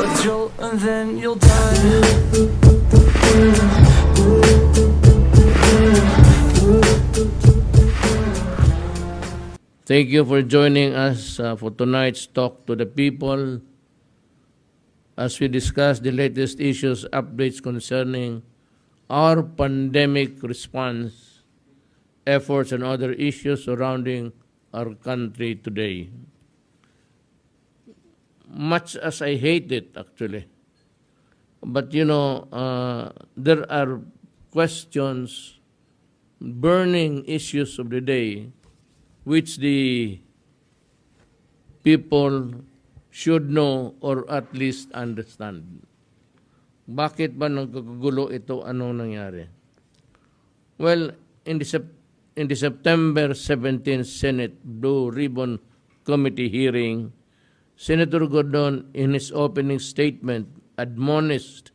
a jolt and then you'll die. Thank you for joining us for tonight's Talk to the People as we discuss the latest issues, updates concerning our pandemic response, efforts, and other issues surrounding our country today. Much as I hate it, actually, but there are questions, burning issues of the day, which the people should know or at least understand. Bakit ba nagkagulo ito? Anong nangyari? Well, in the September 17th Senate Blue Ribbon Committee hearing, Senator Gordon, in his opening statement, admonished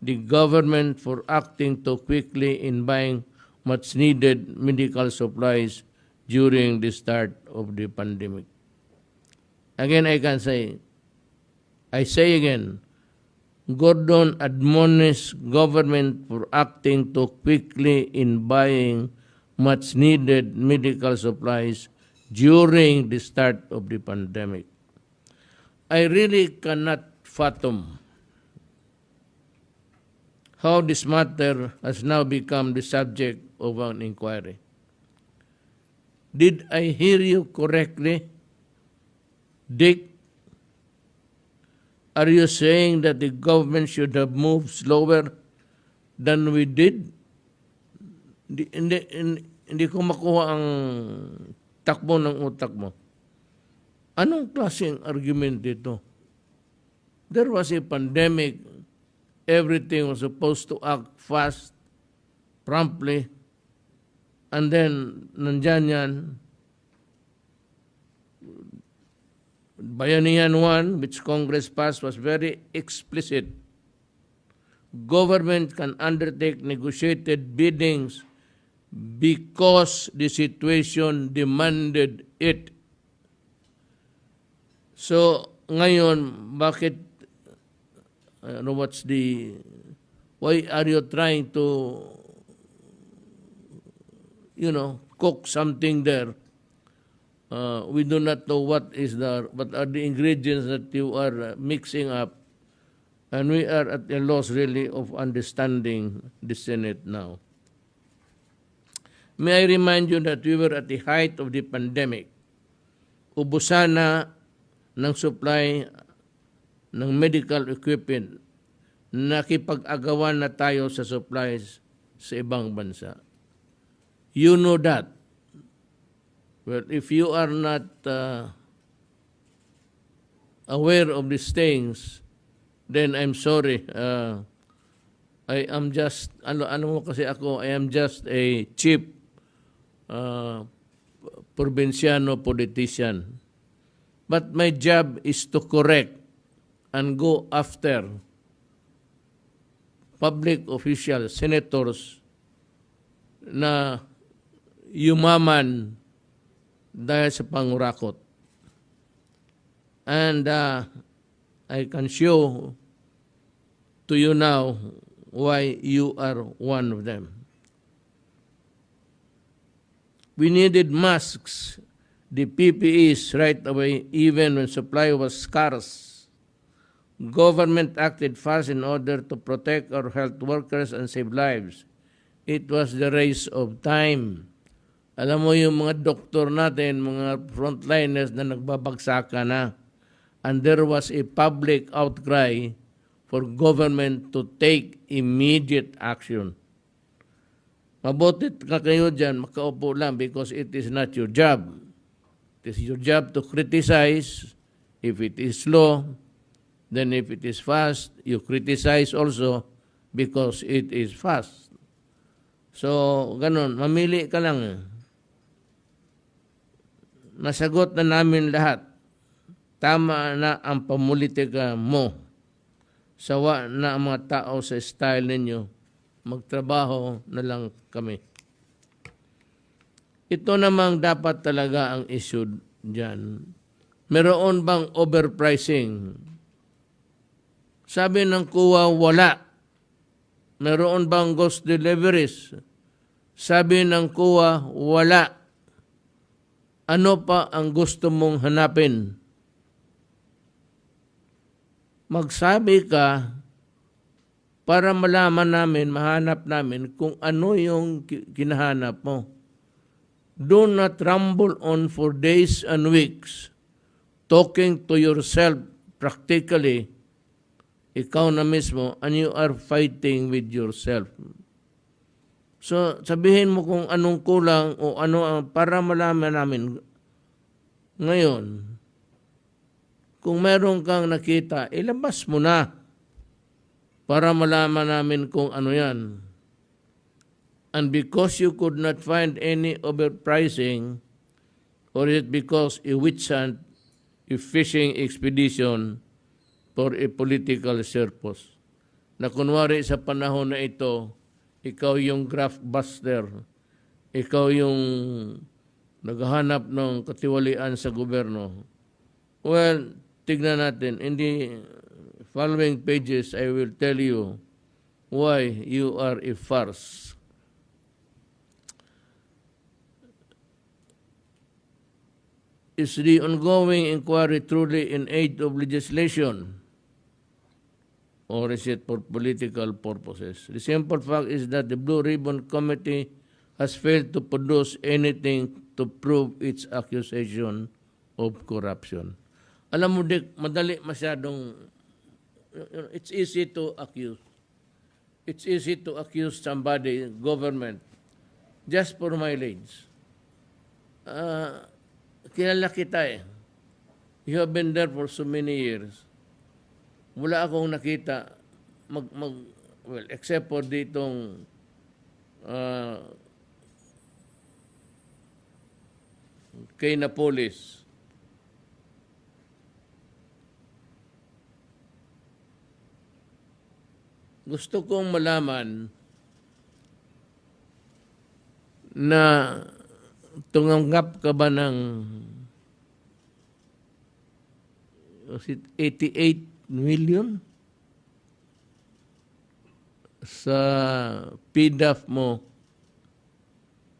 the government for acting too quickly in buying much-needed medical supplies during the start of the pandemic. Again, I say again, Gordon admonished government for acting too quickly in buying much-needed medical supplies during the start of the pandemic. I really cannot fathom how this matter has now become the subject of an inquiry. Did I hear you correctly, Dick? Are you saying that the government should have moved slower than we did? Hindi ko makuha ang takbo ng utak mo. Anong klaseng argument dito? There was a pandemic. Everything was supposed to act fast, promptly. And then, nandyan yan, Bayanihan 1, which Congress passed, was very explicit. Government can undertake negotiated biddings because the situation demanded it. So, ngayon, bakit, why are you trying to cook something there? We do not know what are the ingredients that you are mixing up, and we are at a loss really of understanding the Senate now. May I remind you that we were at the height of the pandemic. Ubusan na ng supply ng medical equipment. Nakipag-agawan na tayo sa supplies sa ibang bansa. You know that. Well, if you are not aware of these things, then I'm sorry. I am just, I am just a cheap provinciano politician. But my job is to correct and go after public officials, senators na yumaman dahil sa pangurakot. And I can show to you now why you are one of them. We needed masks, the PPEs right away, even when supply was scarce. Government acted fast in order to protect our health workers and save lives. It was the race of time. Alam mo yung mga doktor natin, mga frontliners na nagbabagsakan na. And there was a public outcry for government to take immediate action. Mabutit ka kayo dyan, makaupo lang because it is not your job. It is your job to criticize. If it is slow, then if it is fast, you criticize also because it is fast. So, ganun, mamili ka lang. Nasagot na namin lahat. Tama na ang pamulitika mo. Sawa na ang mga tao sa style ninyo. Magtrabaho na lang kami. Ito namang dapat talaga ang issue dyan. Meron bang overpricing Sabi ng kuwa, wala. Meron bang ghost deliveries? Sabi ng kuwa, wala. Ano pa ang gusto mong hanapin? Magsabi ka para malaman namin, mahanap namin kung ano yung kinahanap mo. Do not ramble on for days and weeks talking to yourself practically. Ikaw na mismo and you are fighting with yourself. So, sabihin mo kung anong kulang o ano para malaman namin ngayon. Kung meron kang nakita, ilabas mo na para malaman namin kung ano yan. And because you could not find any overpricing, or is it because a witch hunt, a fishing expedition for a political purpose? Na kunwari sa panahon na ito, ikaw yung graft buster, ikaw yung naghahanap ng katiwalian sa gobyerno. Well, tignan natin. In the following pages, I will tell you why you are a farce. Is the ongoing inquiry truly in aid of legislation? Or is it for political purposes? The simple fact is that the Blue Ribbon Committee has failed to produce anything to prove its accusation of corruption. Alam mo, Dick, madali masyadong, it's easy to accuse. It's easy to accuse somebody, government, just for mileage. Kilala kita eh. You have been there for so many years. Wala akong nakita, well, except for ditong kay Napolis. Gusto kong malaman na tumanggap ka ba ng 88 million sa PDAF mo?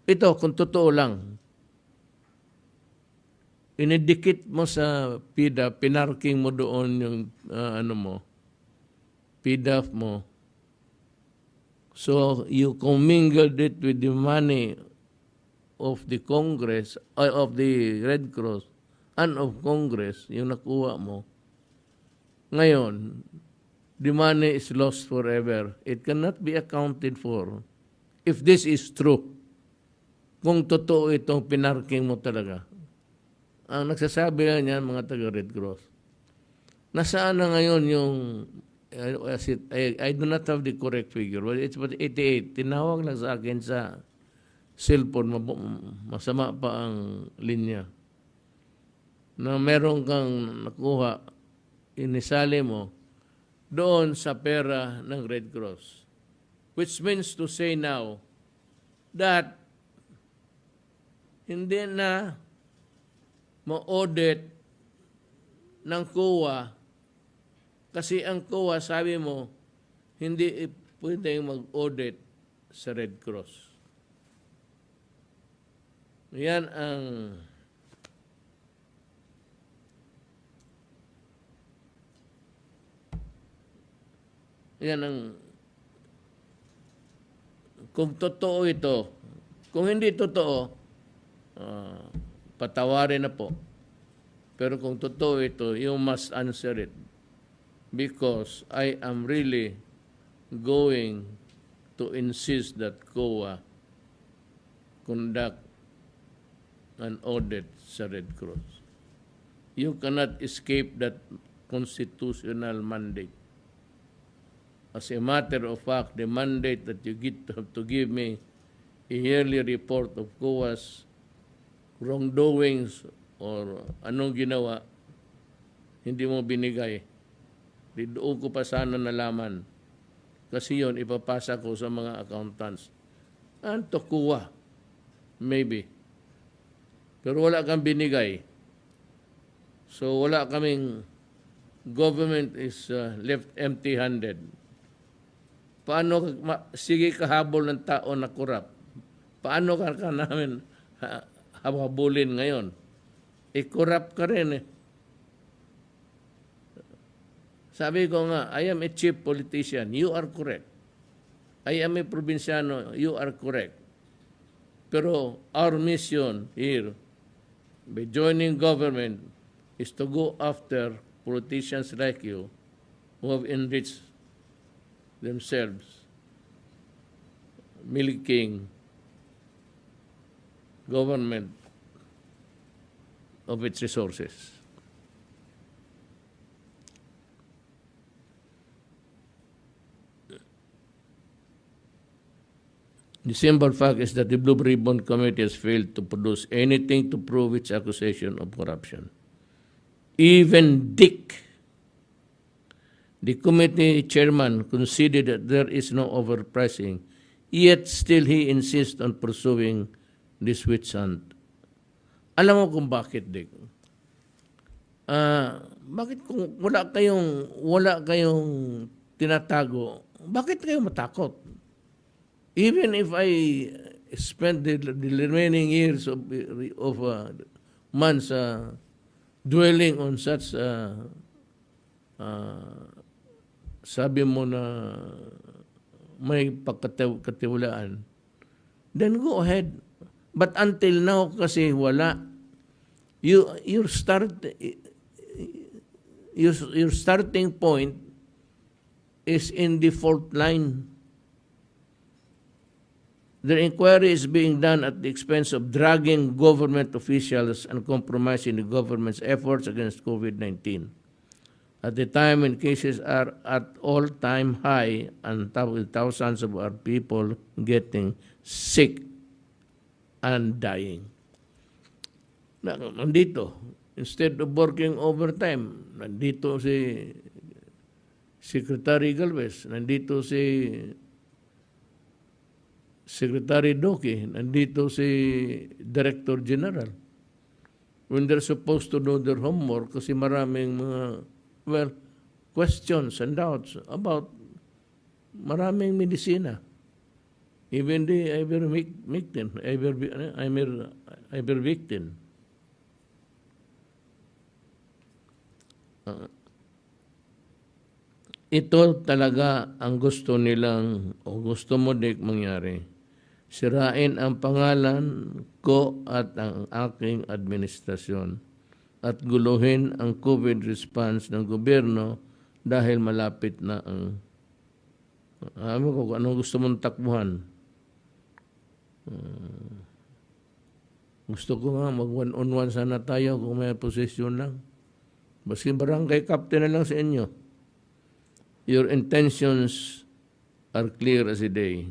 Ito, kung totoo lang, inidikit mo sa PDAF, pinarking mo doon yung PDAF mo. So, you commingled it with the money of the Congress, of the Red Cross, and of Congress, yung nakuha mo. Ngayon, the money is lost forever. It cannot be accounted for if this is true. Kung totoo itong pinarking mo talaga. Ang nagsasabi lang yan, mga taga-Red Cross. Nasaan na ngayon yung, I do not have the correct figure, but it's about 88. Tinawag lang sa akin sa cellphone, masama pa ang linya, na meron kang nakuha, inisali mo, doon sa pera ng Red Cross. Which means to say now that hindi na ma-audit ng COA kasi ang COA, sabi mo, hindi pwedeng mag-audit sa Red Cross. Yan ang kung totoo ito. Kung hindi totoo, patawarin na po. Pero kung totoo ito, you must answer it. Because I am really going to insist that COA conduct an audit sa Red Cross. You cannot escape that constitutional mandate. As a matter of fact, the mandate that you have to give me a yearly report of COA's wrongdoings or anong ginawa, hindi mo binigay. Doon ko pa sana nalaman. Kasi yun, ipapasa ko sa mga accountants. And to COA, maybe. Pero wala kang binigay. So wala kaming government is left empty-handed. Paano, sige kahabol ng tao na korap? Paano ka namin habulin ngayon? Korap ka rin eh. Sabi ko nga, I am a chief politician. You are correct. I am a probinsyano. You are correct. Pero our mission here, by joining government, is to go after politicians like you who have enriched themselves, milking government of its resources. The simple fact is that the Blue Ribbon Committee has failed to produce anything to prove its accusation of corruption. Even Dick, the committee chairman, conceded that there is no overpricing, yet still he insists on pursuing this witch hunt. Alam mo kung bakit, Dick? Bakit kung wala kayong tinatago, bakit kayo matakot? Even if I spend the remaining years of months dwelling on such sabi mo na may pagkatiwalaan, then go ahead. But until now kasi wala. Your starting point is in the fault line. The inquiry is being done at the expense of dragging government officials and compromising the government's efforts against COVID-19. At the time when cases are at all-time high and with thousands of our people getting sick and dying. Nandito, instead of working overtime, nandito si Secretary Galvez, nandito si Secretary Doki, nandito si Director General. When they're supposed to do their homework kasi maraming mga, questions and doubts about maraming medisina. Even the ivermectin. Ito talaga ang gusto nilang, o gusto mo dik mangyari. Sirain ang pangalan ko at ang aking administrasyon at guluhin ang COVID response ng gobyerno dahil malapit na ang alam ko kung anong gusto mong takbuhan. Gusto ko nga mag one-on-one sana tayo kung may posisyon lang. Baski barangay captain na lang sa inyo. Your intentions are clear as a day.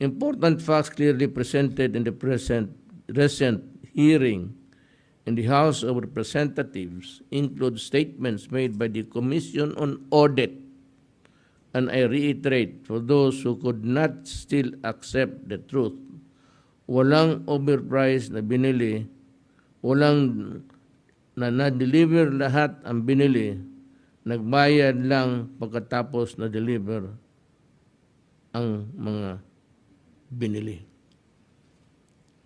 Important facts clearly presented in the recent hearing in the House of Representatives include statements made by the Commission on Audit. And I reiterate, for those who could not still accept the truth, walang overpriced na binili, walang na-deliver lahat ang binili, nagbayad lang pagkatapos na-deliver ang mga binili.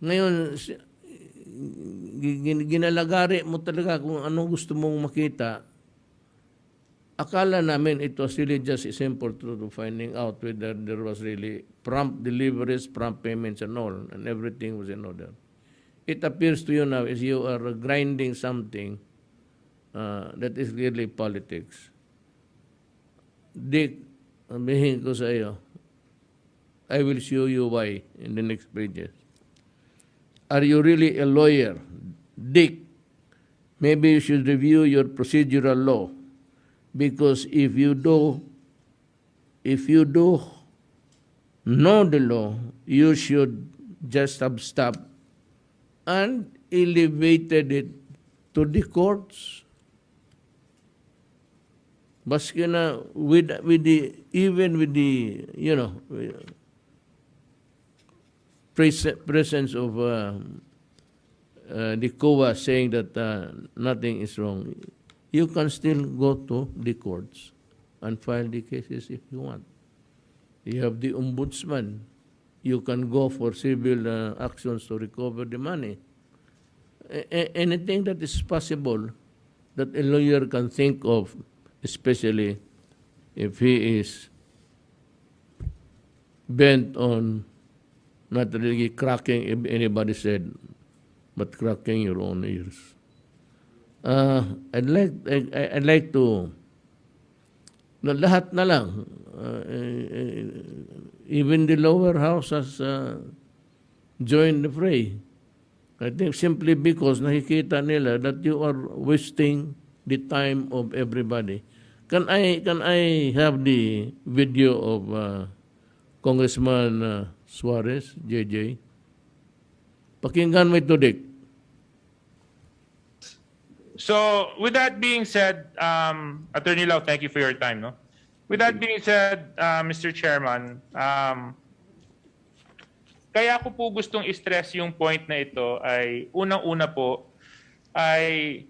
Ngayon, ginalagari mo talaga kung anong gusto mong makita. Akala namin it was really just a simple truth of finding out whether there was really prompt deliveries, prompt payments and all, and everything was in order. It appears to you now as you are grinding something that is really politics. Dick, sabihin ko sa iyo, I will show you why in the next pages. Are you really a lawyer? Dick, maybe you should review your procedural law. Because if you do know the law, you should just have stopped and elevated it to the courts. Baski na with the presence of the COA saying that nothing is wrong. you can still go to the courts and file the cases if you want. You have the ombudsman. You can go for civil actions to recover the money. Anything that is possible that a lawyer can think of, especially if he is bent on not really cracking if anybody said, but cracking your own ears. I'd like to na lahat na lang, even the lower house has joined the fray. I think simply because nakikita nila that you are wasting the time of everybody. Can I have the video of Congressman Suarez, JJ? Pakinggan mo ito, Dick. So, with that being said, Attorney Lau, thank you for your time. No? With that being said, Mr. Chairman, kaya ko po gustong i-stress yung point na ito ay unang-una po ay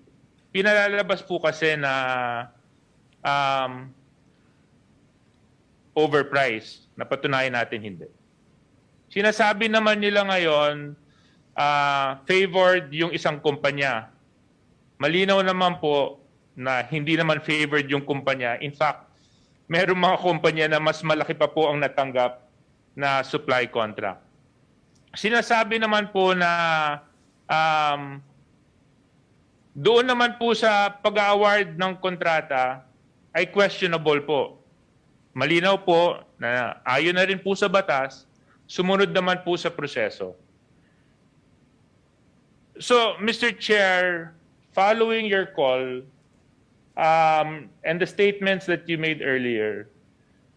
pinalalabas po kasi na overpriced. Napatunayan natin hindi. Sinasabi naman nila ngayon favored yung isang kumpanya. Malinaw naman po na hindi naman favored yung kumpanya. In fact, mayroong mga kumpanya na mas malaki pa po ang natanggap na supply contract. Sinasabi naman po na doon naman po sa pag-award ng kontrata ay questionable po. Malinaw po na ayon na rin po sa batas, sumunod naman po sa proseso. So, Mr. Chair, following your call and the statements that you made earlier,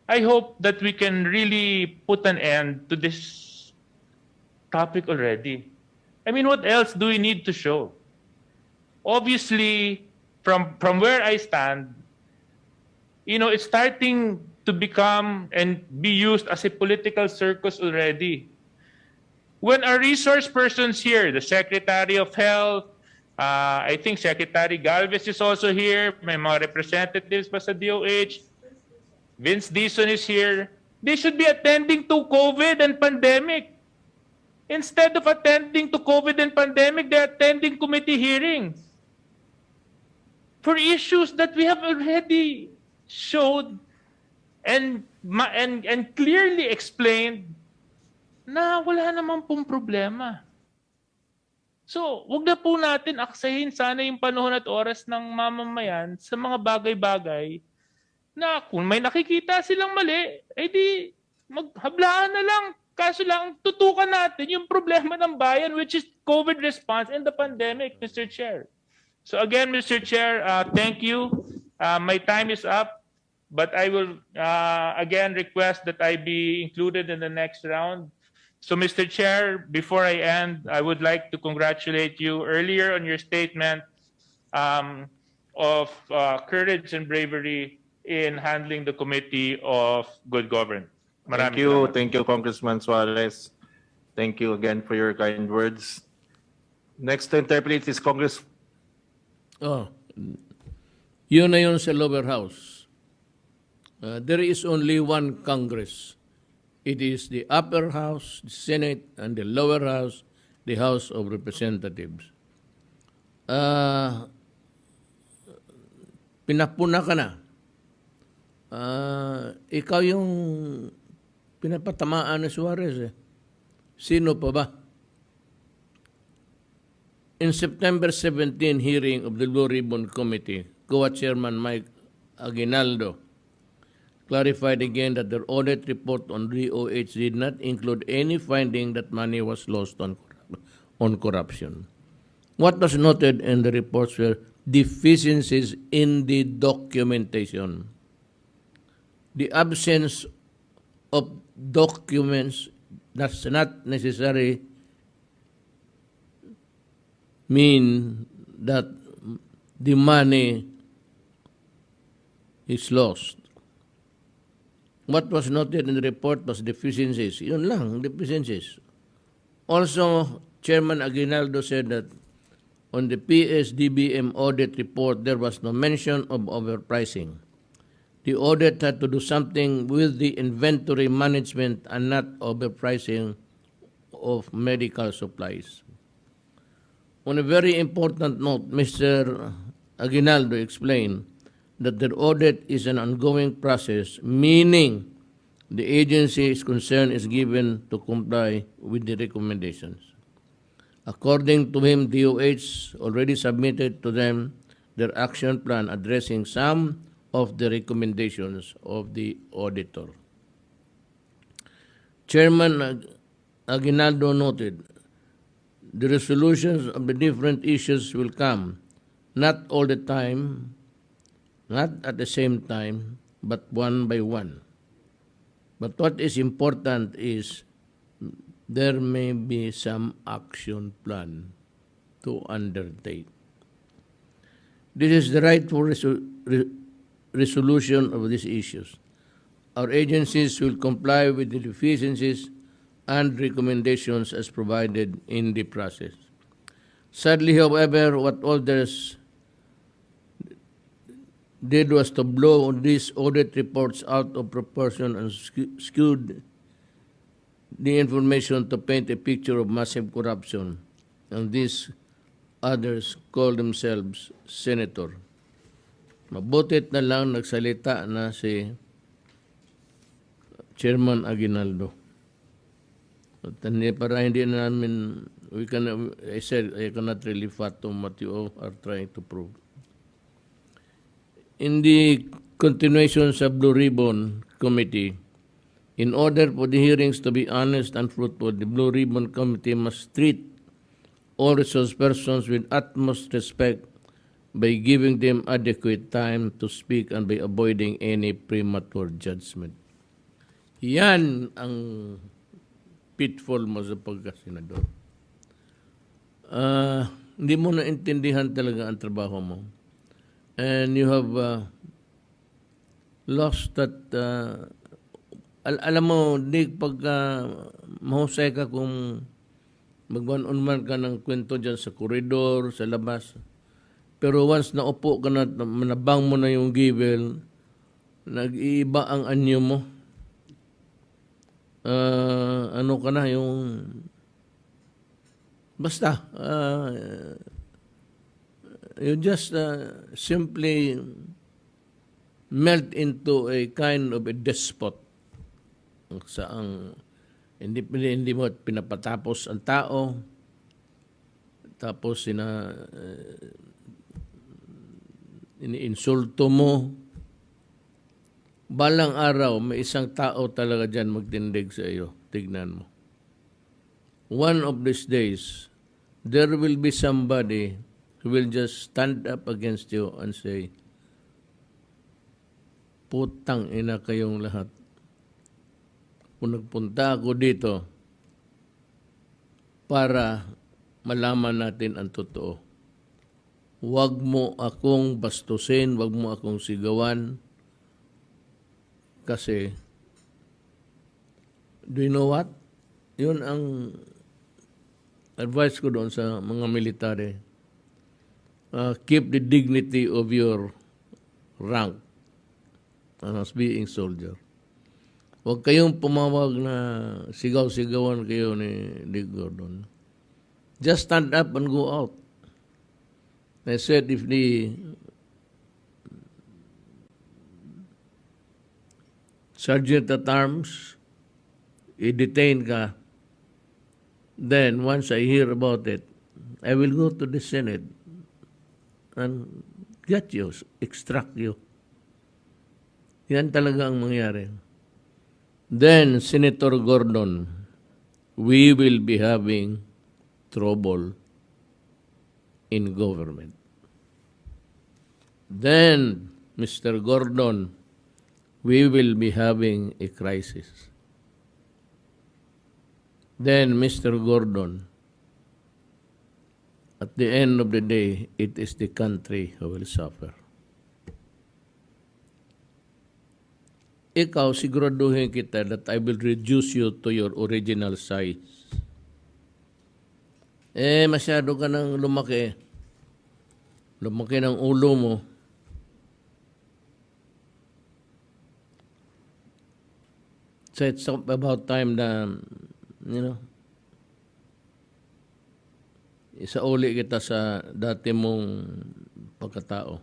I hope that we can really put an end to this topic already. I mean, what else do we need to show? Obviously, from where I stand, you know, it's starting to become and be used as a political circus already. When our resource persons here, the Secretary of Health, I think Secretary Galvez is also here, may mga representatives pa sa DOH, Vince Dizon is here, they should be attending to COVID and pandemic. Instead of attending to COVID and pandemic, they're attending committee hearings for issues that we have already showed and clearly explained na wala naman pong problema. So, wag na po natin aksahin sana yung panahon at oras ng mamamayan sa mga bagay-bagay na kung may nakikita silang mali, di maghablaan na lang. Kaso lang, tutukan natin yung problema ng bayan, which is COVID response and the pandemic, Mr. Chair. So again, Mr. Chair, thank you. My time is up, but I will again request that I be included in the next round. So Mr. Chair, before I end, I would like to congratulate you earlier on your statement of courage and bravery in handling the Committee of Good Governance. Thank you. Thank you, Congressman Suarez. Thank you again for your kind words. Next to interpret is Congress. Yun na yun sa lower house. There is only one Congress. It is the upper house, the Senate, and the lower house, the House of Representatives. Pinapuna ka na. Ikaw yung pinapatamaan ni Suarez. Sino pa ba? In September 17 hearing of the Blue Ribbon Committee, COA Chairman Mike Aguinaldo clarified again that their audit report on DOH did not include any finding that money was lost on corruption. What was noted in the reports were deficiencies in the documentation. The absence of documents does not necessarily mean that the money is lost. What was noted in the report was deficiencies. Yun lang, deficiencies. Also, Chairman Aguinaldo said that On the PSDBM audit report, there was no mention of overpricing. The audit had to do something with the inventory management and not overpricing of medical supplies. On a very important note, Mr. Aguinaldo explained that the audit is an ongoing process, meaning the agency's concern is given to comply with the recommendations. According to him, DOH already submitted to them their action plan addressing some of the recommendations of the auditor. Chairman Aguinaldo noted the resolutions of the different issues will come, not all the time, not at the same time, but one by one. But what is important is there may be some action plan to undertake. This is the rightful resolution of these issues. Our agencies will comply with the deficiencies and recommendations as provided in the process. Sadly, however, what others did was to blow these audit reports out of proportion and skewed the information to paint a picture of massive corruption. And these others call themselves senator. Mabutit na lang nagsalita na si Chairman Aguinaldo. At para hindi namin, I said, I cannot really fathom what you are trying to prove. In the continuation sa Blue Ribbon Committee, in order for the hearings to be honest and fruitful, the Blue Ribbon Committee must treat all resource persons with utmost respect by giving them adequate time to speak and by avoiding any premature judgment. Yan ang pitfall mo sa pagkasenador. Hindi mo naintindihan talaga ang trabaho mo. And you have lost that, alam mo, pagka mahusay ka kung mag-one-on-one ka ng kwento dyan sa koridor, sa labas. Pero once naupo ka na, manabang mo na yung givel, nag-iiba ang anyo mo. Ano ka na, yung basta you just simply melt into a kind of a despot saang hindi mo pinapatapos ang tao, tapos iniinsulto mo. Balang araw, may isang tao talaga dyan magtindig sa iyo. Tignan mo. One of these days, there will be somebody who will just stand up against you and say, putang ina kayong lahat. Kung nagpunta ako dito para malaman natin ang totoo. Huwag mo akong bastusin, huwag mo akong sigawan. Kasi, do you know what? Yun ang advice ko doon sa mga military. Keep the dignity of your rank as being soldier. Huwag kayong pumawag na sigaw-sigawan kayo ni Dick Gordon. Just stand up and go out. I said if the Sergeant at Arms, i-detain ka, then once I hear about it, I will go to the Senate and get you, extract you. Yan talaga ang mangyari. Then, Senator Gordon, we will be having trouble in government. Then, Mr. Gordon, we will be having a crisis. Then, Mr. Gordon, at the end of the day, it is the country who will suffer. Ikaw, siguraduhin kita that I will reduce you to your original size. Masyado ka nang lumaki. lumaki ng ulo mo. So it's about time na, isauli kita sa dati mong pagkatao.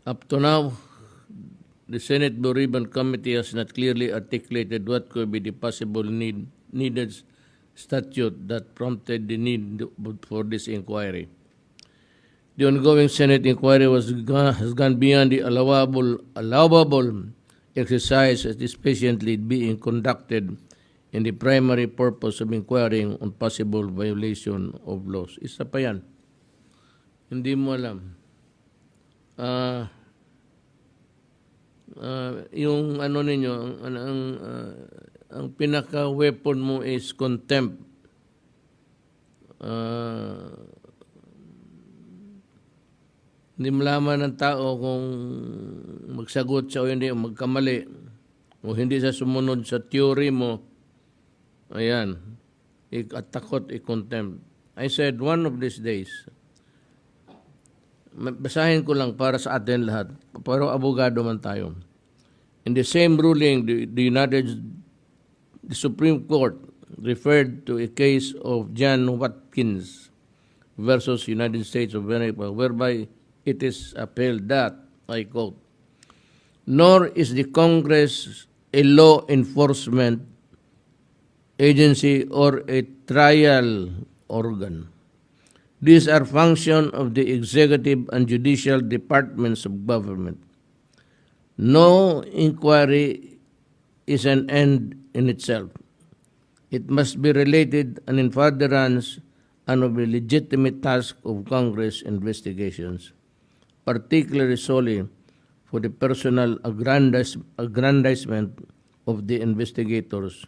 Up to now, the Senate Blue Ribbon Committee has not clearly articulated what could be the possible needed statute that prompted the need for this inquiry. The ongoing Senate inquiry has gone beyond the allowable exercise that is patiently being conducted in the primary purpose of inquiring on possible violation of laws. Isa pa yan. Hindi mo alam. Yung ano ninyo, ang pinaka-weapon mo is contempt. Hindi malaman ng tao kung magsagot siya o hindi, o magkamali, o hindi siya sumunod sa theory mo. Ayan, at takot, i-contempt. I said, one of these days, basahin ko lang para sa atin lahat, pero abogado man tayo. In the same ruling, the Supreme Court referred to a case of John Watkins versus United States of America, whereby it is upheld that, I quote, nor is the Congress a law enforcement agency or a trial organ. These are functions of the executive and judicial departments of government. No inquiry is an end in itself. It must be related and in furtherance and of the legitimate task of Congress investigations, particularly solely for the personal aggrandizement of the investigators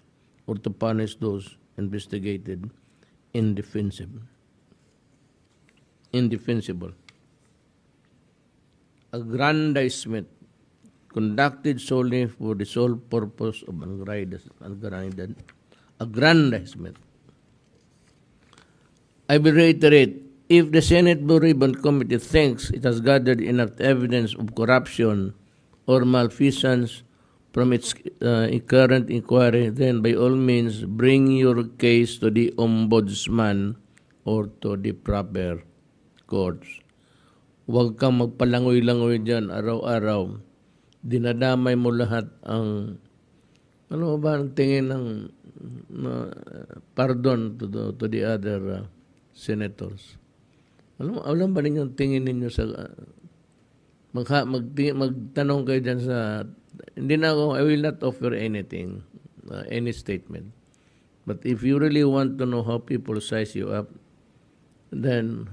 or to punish those investigated indefensible. Aggrandizement conducted solely for the sole purpose of aggrandizement. I will reiterate, if the Senate Blue Ribbon Committee thinks it has gathered enough evidence of corruption or malfeasance from its current inquiry, then by all means bring your case to the Ombudsman or to the proper courts. Huwag kang magpalangoy-langoy dyan araw-araw. Dinadamay mo lahat ang, ano ba ang tingin ng pardon to the other senators. Alam ba ninyo ang tingin ninyo sa magtanong kayo dyan sa, hindi na ako, I will not offer anything, any statement. But if you really want to know how people size you up, then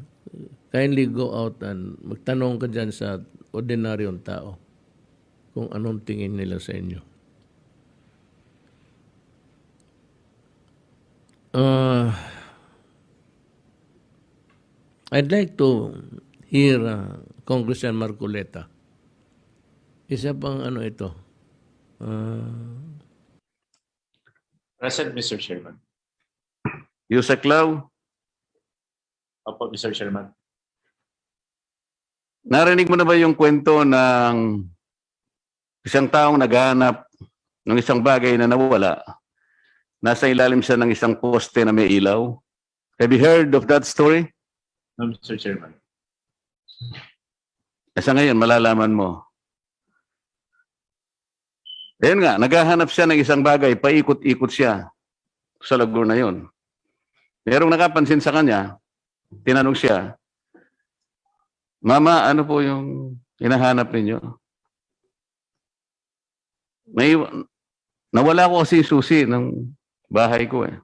kindly go out and magtanong ka dyan sa ordinaryong tao kung anong tingin nila sa inyo. I'd like to hear Congressman Marcoleta. Isa pang ano ito. Present, Mr. Chairman. Yusek Lau, Opo, Mr. Chairman. narinig mo na ba yung kwento ng isang taong naghahanap ng isang bagay na nawala? Nasa ilalim siya ng isang poste na may ilaw. Have you heard of that story? No, Mr. Chairman. Sa ngayon, malalaman mo. Ayan nga, naghahanap siya ng isang bagay, paikot-ikot siya sa lugar na yun. Merong nakapansin sa kanya, tinanong siya, Mama, ano po yung hinahanap ninyo? Nawala ko kasi yung susi ng bahay ko eh.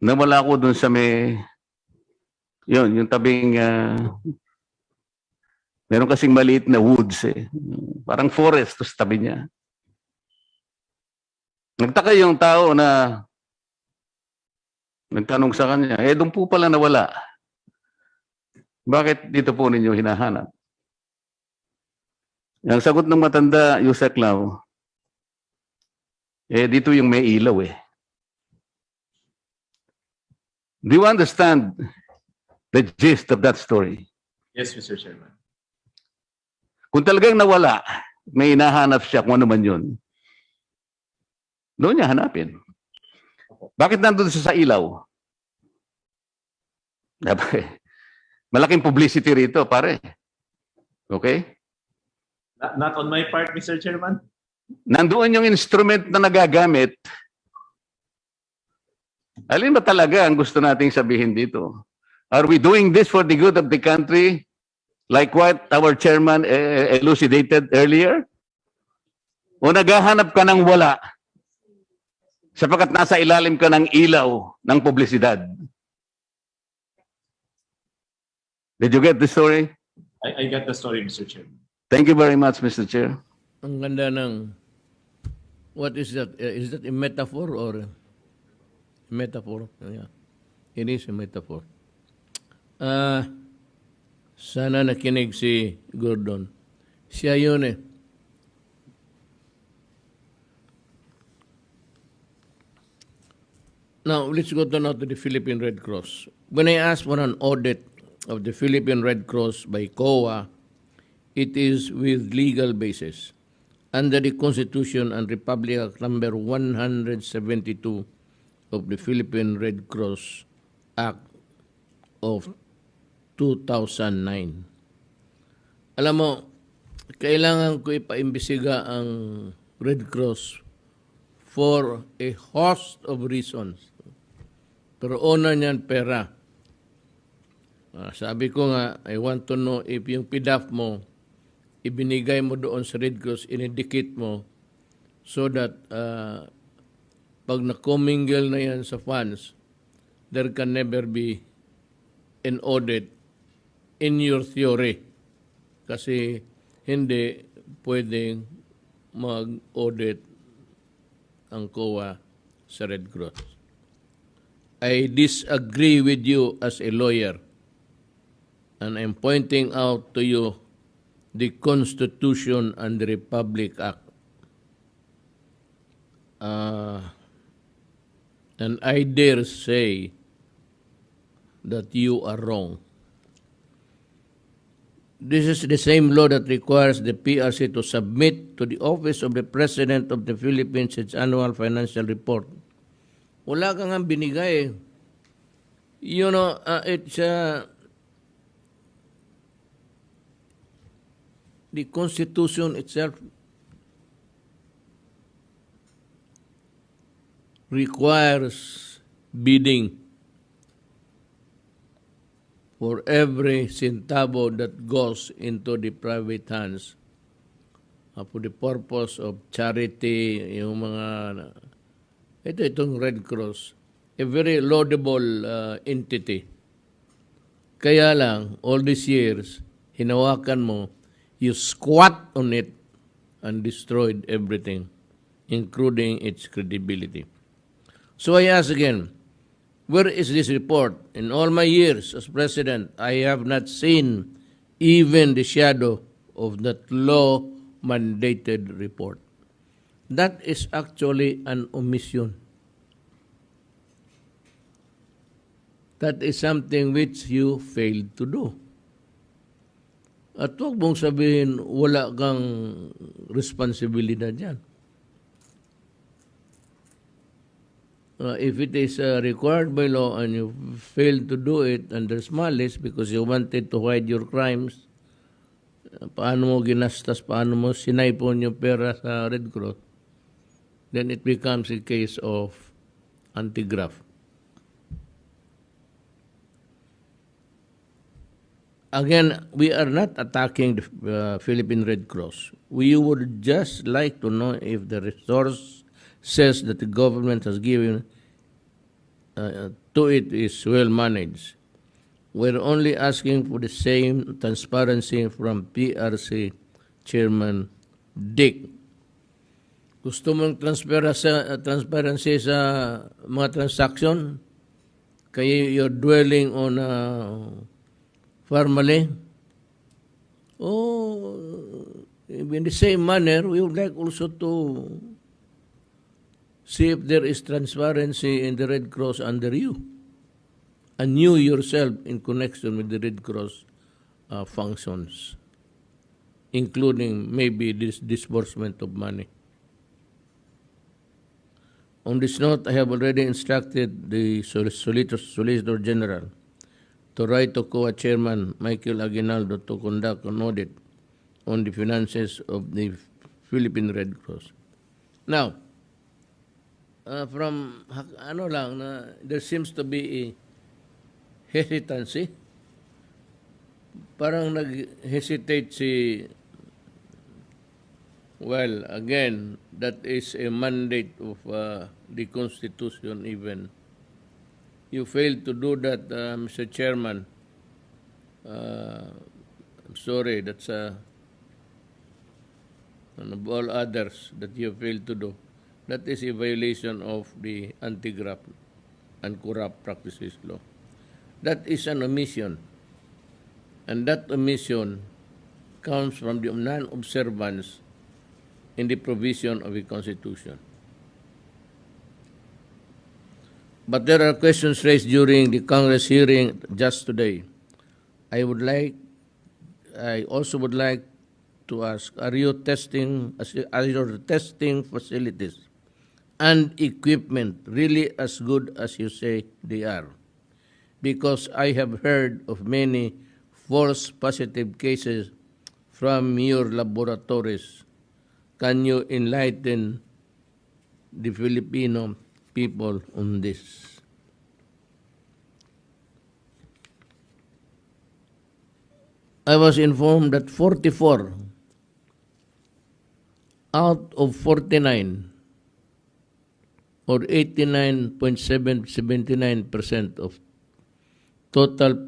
Nawala ko dun sa may, yung tabing, meron kasing maliit na woods eh. Parang forest sa tabi niya. Nagtaka yung tao na nagtanong sa kanya, doon po pala nawala. Bakit dito po ninyo hinahanap? Ang sagot ng matanda, Yusek Lau, Dito yung may ilaw eh. Do you understand the gist of that story? Yes, Mr. Chairman. Kung talagang nawala, may hinahanap siya kung ano man yun, doon niya hanapin. Bakit nandun siya sa ilaw? Malaking publicity rito, pare. Okay? Not on my part, Mr. Chairman. Nandoon yung instrument na nagagamit. Alin ba talaga ang gusto nating sabihin dito? Are we doing this for the good of the country? Like what our chairman elucidated earlier? O naghahanap ka ng wala sapagkat nasa ilalim ka ng ilaw ng publisidad? Did you get the story? I got the story, Mr. Chairman. Thank you very much, Mr. Chair. Ang ganda ng, what is that? Is that a metaphor or a metaphor? Yeah. It is a metaphor. Sana nakinig si Gordon. Siya yun eh. Now, let's go now to the Philippine Red Cross. When I asked for an audit of the Philippine Red Cross by COA, it is with legal basis under the Constitution and Republic Act number 172 of the Philippine Red Cross Act of 2009. Alam mo, kailangan ko ipaimbestiga ang Red Cross for a host of reasons. Pero una niyan, pera. Sabi ko nga, I want to know if yung PDAF mo, ibinigay mo doon sa Red Cross, inidikit mo, so that pag na-commingle na yan sa funds, there can never be an audit in your theory. Kasi hindi pwedeng mag-audit ang COA sa Red Cross. I disagree with you as a lawyer, and I'm pointing out to you the Constitution and the Republic Act. And I dare say that you are wrong. This is the same law that requires the PRC to submit to the Office of the President of the Philippines its annual financial report. Wala kang nga binigay. You know, it's the Constitution itself requires bidding for every centavo that goes into the private hands for the purpose of charity, yung mga, itong Red Cross, a very laudable entity. Kaya lang, all these years, hinawakan mo, you squat on it and destroyed everything, including its credibility. So I ask again, where is this report? In all my years as president, I have not seen even the shadow of that law-mandated report. That is actually an omission. That is something which you failed to do. At huwag mong sabihin, wala kang responsibilidad yan. If it is required by law and you fail to do it and there's malice because you wanted to hide your crimes, paano mo ginastas, paano mo sinaipon yung pera sa Red Cross, then it becomes a case of anti-graft. Again, we are not attacking the Philippine Red Cross. We would just like to know if the resource says that the government has given to it is well managed. We're only asking for the same transparency from PRC Chairman Dick. Gusto mong transparency sa mga transaction? Kaya you're dwelling on formally? Oh, in the same manner, we would like also to See if there is transparency in the Red Cross under you, and you yourself in connection with the Red Cross functions, including maybe this disbursement of money. On this note, I have already instructed the Solicitor General to write to COA Chairman Michael Aguinaldo to conduct an audit on the finances of the Philippine Red Cross. Now, there seems to be a hesitancy. Parang nag-hesitate si, well, again, that is a mandate of the Constitution even. You failed to do that, Mr. Chairman. I'm sorry, that's of all others that you failed to do. That is a violation of the Anti-Graft and Corrupt Practices Law. That is an omission. And that omission comes from the non-observance in the provision of the Constitution. But there are questions raised during the Congress hearing just today. I also would like to ask, are your testing facilities and equipment really as good as you say they are? Because I have heard of many false positive cases from your laboratories. Can you enlighten the Filipino people on this? I was informed that 44 out of 49 or 89.79% of total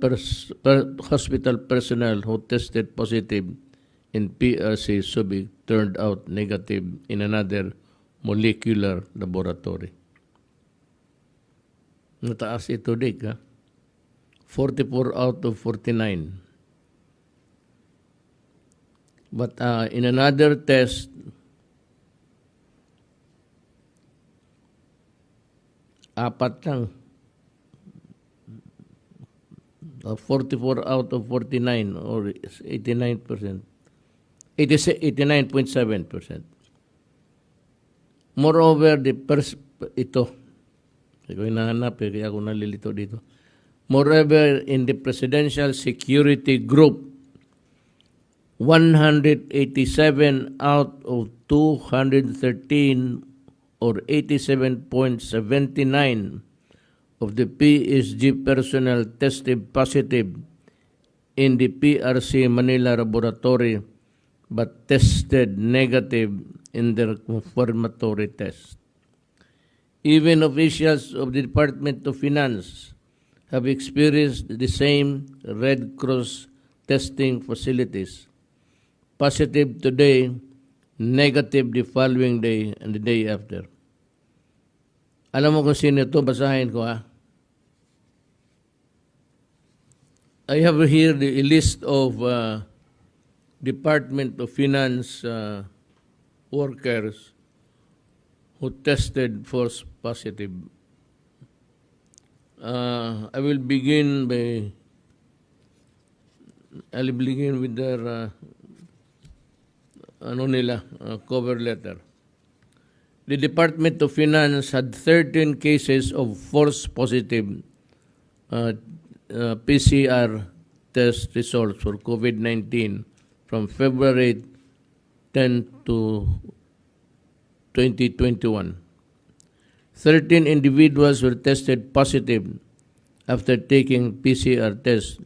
hospital personnel who tested positive in PRC Subic turned out negative in another molecular laboratory. Nataas ito, Dick, ha? 44 out of 49. But in another test, apat lang. 44 out of 49 or 89%. 89.7%. Moreover, ito, ko hinahanap kaya ako nalilito dito. Moreover, in the Presidential Security Group, 187 out of 213 or 87.79 of the PSG personnel tested positive in the PRC Manila laboratory but tested negative in their confirmatory test. Even officials of the Department of Finance have experienced the same Red Cross testing facilities. Positive today, negative the following day and the day after. Alam mo kung sino ito? Basahin ko, ha? I have here the list of Department of Finance workers who tested false positive. I will begin with their cover letter. The Department of Finance had 13 cases of false positive PCR test results for COVID-19 from February 10 to 2021. 13 individuals were tested positive after taking PCR tests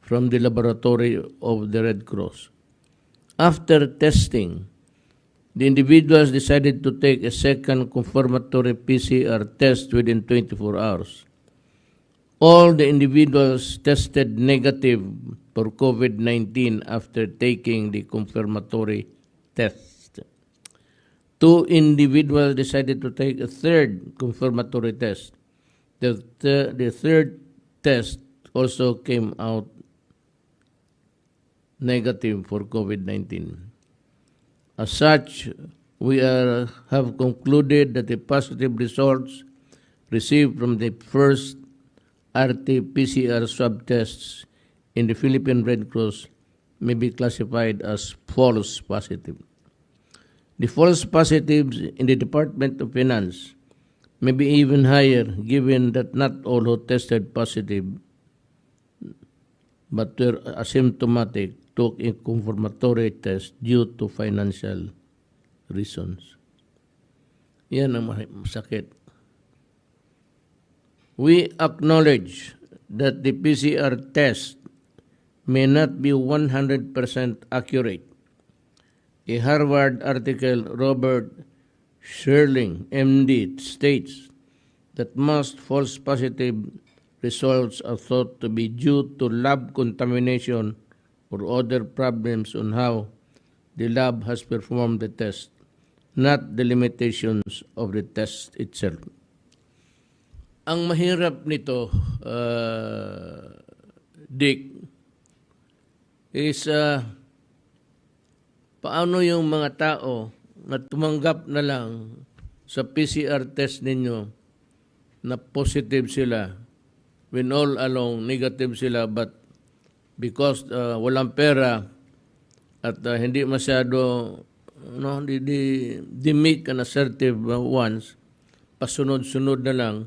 from the laboratory of the Red Cross. After testing, the individuals decided to take a second confirmatory PCR test within 24 hours. All the individuals tested negative for COVID-19 after taking the confirmatory test. 2 individuals decided to take a third confirmatory test. The third test also came out negative for COVID-19. As such, have concluded that the positive results received from the first RT-PCR swab tests in the Philippine Red Cross may be classified as false positive. The false positives in the Department of Finance may be even higher, given that not all who tested positive but were asymptomatic took a confirmatory test due to financial reasons. Yan ang masakit. We acknowledge that the PCR test may not be 100% accurate. A Harvard article, Robert Sherling, MD, states that most false positive results are thought to be due to lab contamination or other problems on how the lab has performed the test, not the limitations of the test itself. Ang mahirap nito, Dick, is paano yung mga tao na tumanggap na lang sa PCR test ninyo na positive sila when all along negative sila, but because walang pera at hindi masyado di-meet an assertive ones, pasunod-sunod na lang,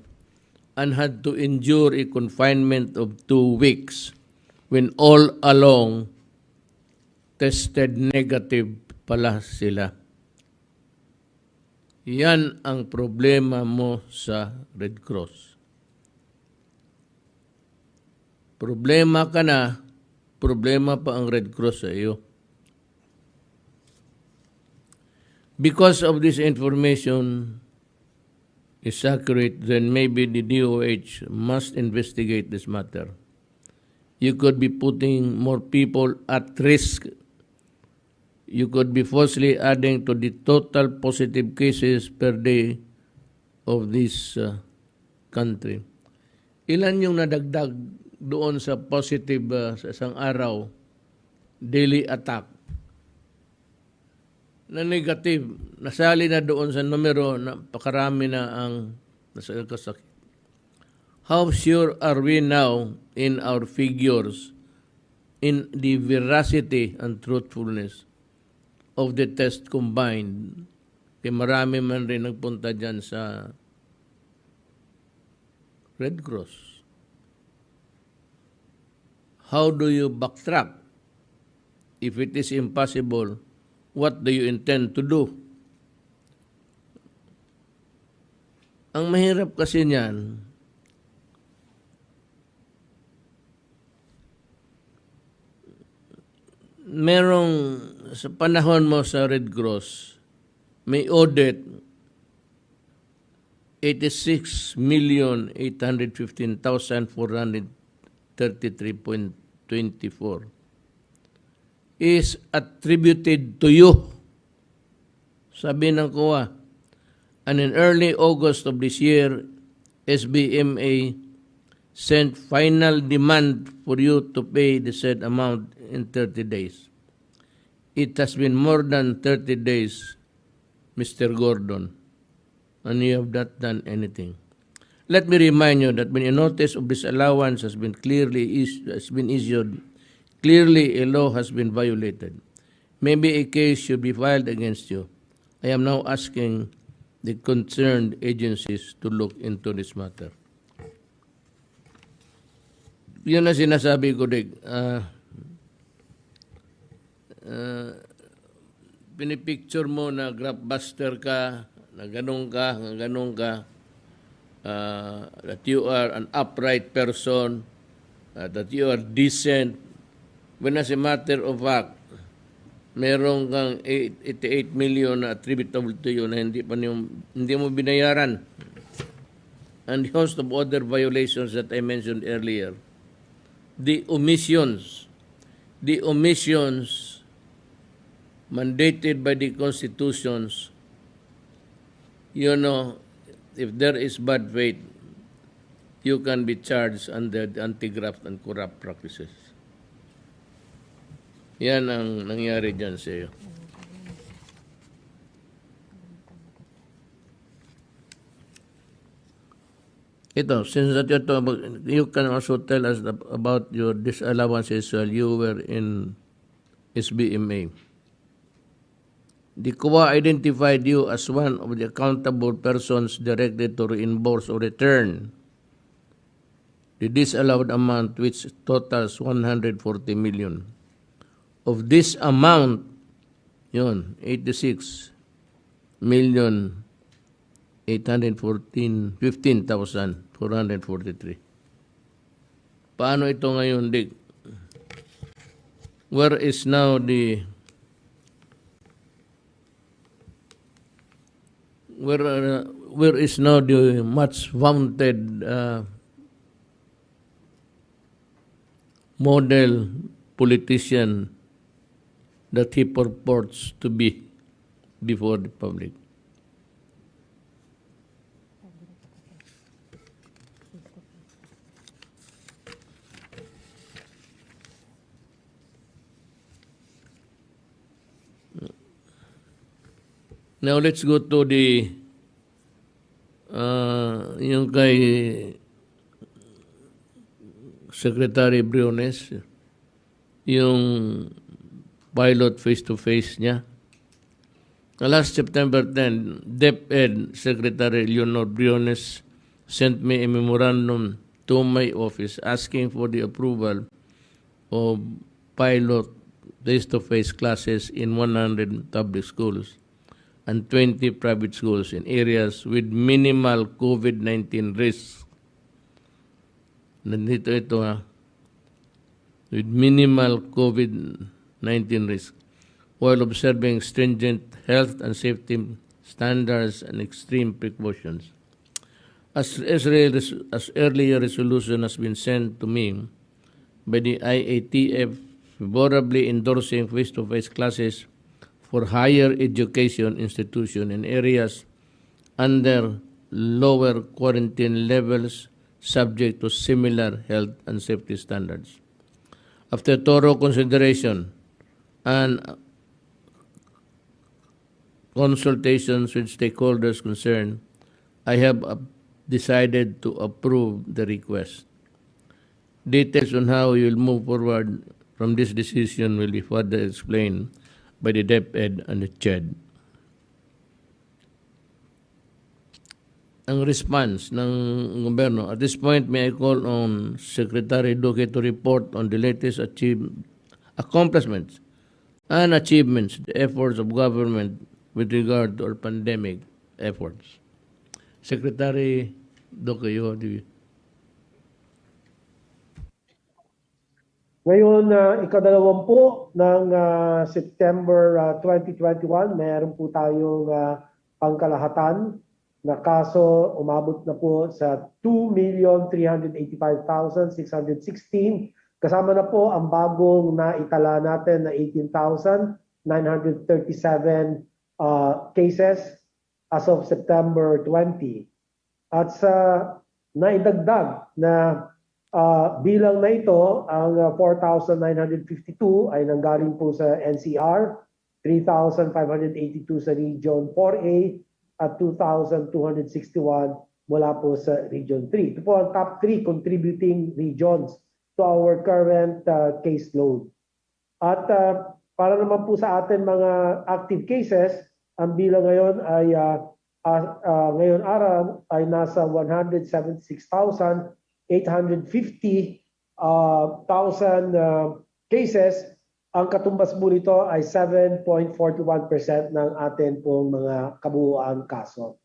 and had to endure a confinement of 2 weeks when all along tested negative pala sila. Yan ang problema mo sa Red Cross. Problema ka na, problema pa ang Red Cross sa iyo. Because of this information is accurate, then maybe the DOH must investigate this matter. You could be putting more people at risk. You could be falsely adding to the total positive cases per day of this country. Ilan yung nadagdag doon sa positive sa isang araw, daily attack, na negative, nasali na doon sa numero na pakarami na ang nasakit. How sure are we now in our figures in the veracity and truthfulness of the test combined? Kaya marami man rin nagpunta dyan sa Red Cross. How do you backtrack? If it is impossible, what do you intend to do? Ang mahirap kasi niyan, merong sa panahon mo sa Red Cross, may audit 86,815,433.24 is attributed to you. Sabi ng COA. And in early August of this year, SBMA sent final demand for you to pay the said amount in 30 days. It has been more than 30 days, Mr. Gordon, and you have not done anything. Let me remind you that when a notice of disallowance has been issued, clearly a law has been violated. Maybe a case should be filed against you. I am now asking the concerned agencies to look into this matter. Yun na sinasabi ko, Dick. Pinipicture mo na grabbuster ka, na ganun ka, that you are an upright person, that you are decent. When as a matter of fact, merong kang 88 million na attributable to you na hindi mo binayaran. And the host of other violations that I mentioned earlier. The omissions mandated by the constitutions, you know, if there is bad faith, you can be charged under the anti-graft and corrupt practices. Yan ang nangyari dyan sa iyo. Ito, since that you can also tell us about your disallowances while you were in SBMA. The COA identified you as one of the accountable persons directed to reimburse or return the disallowed amount, which totals 140 million. Of this amount, 86 million 815,443. Paano ito ngayon, Dick? Where is now the much vaunted model politician that he purports to be before the public? Now let's go to the yung kay Secretary Briones, yung pilot face-to-face niya. Last September 10, DepEd Secretary Leonor Briones sent me a memorandum to my office asking for the approval of pilot face-to-face classes in 100 public schools and 20 private schools in areas with minimal COVID-19 risk. Nandito ito with minimal COVID-19 risk, while observing stringent health and safety standards and extreme precautions. As earlier resolution has been sent to me by the IATF, favorably endorsing face-to-face classes for higher education institution in areas under lower quarantine levels subject to similar health and safety standards. After thorough consideration and consultations with stakeholders concerned, I have decided to approve the request. Details on how we will move forward from this decision will be further explained by the DepEd and the CHED. Ang response ng gobyerno, at this point, may I call on Secretary Duque to report on the latest accomplishments and achievements, the efforts of government with regard to our pandemic efforts. Secretary Duque, you have the... Ngayon, ikadalawampu ng September 2021, mayroon po tayong pangkalahatan na kaso umabot na po sa 2,385,616. Kasama na po ang bagong naitala natin na 18,937 cases as of September 20. At sa naidagdag na bilang na ito, ang 4,952 ay nanggaling po sa NCR, 3,582 sa Region 4A, at 2,261 mula po sa Region 3. Ito po ang top 3 contributing regions to our current caseload. At para naman po sa atin mga active cases, ang bilang ngayon ay ngayon araw ay nasa 176,850,000 cases. Ang katumbas po nito ay 7.41% ng atin pong mga kabuuan kaso.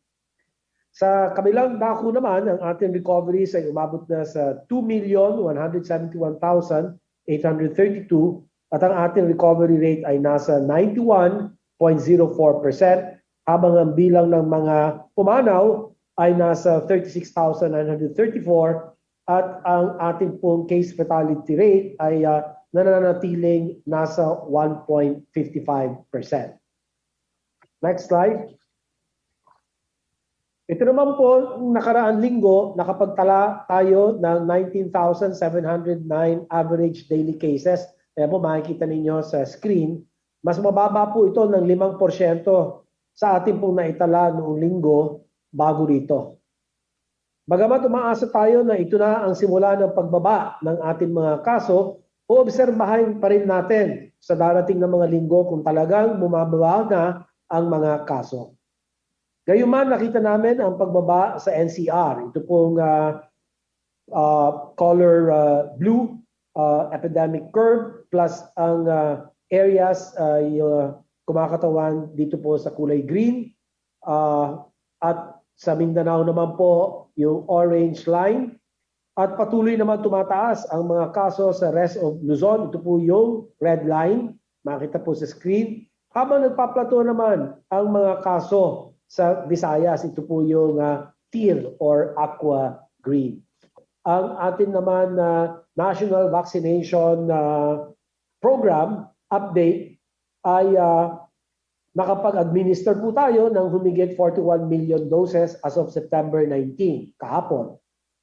Sa kabilang dako naman, ang ating recoveries ay umabot na sa 2,171,832 at ang ating recovery rate ay nasa 91.04%, habang ang bilang ng mga pumanaw ay nasa 36,934 at ang ating pong case fatality rate ay nananatiling nasa 1.55%. Next slide. Ito naman po, nakaraan linggo, nakapagtala tayo ng 19,709 average daily cases. Kaya po makikita ninyo sa screen, mas mababa po ito ng 5% sa ating pong naitala noong linggo bago rito. Bagamat umaasa tayo na ito na ang simula ng pagbaba ng ating mga kaso, oobserbahin pa rin natin sa darating na mga linggo kung talagang bumababa na ang mga kaso. Gayunman, nakita namin ang pagbaba sa NCR. Ito pong color blue, epidemic curve, plus ang areas ay kumakatawan dito po sa kulay green. At sa Mindanao naman po yung orange line. At patuloy naman tumataas ang mga kaso sa rest of Luzon. Ito po yung red line. Makita po sa screen. Habang nagpaplato naman ang mga kaso sa Visayas. Ito po yung teal or aqua green. Ang atin naman National Vaccination Program update ay nakapag-administer po tayo ng humigit 41 million doses as of September 19, kahapon.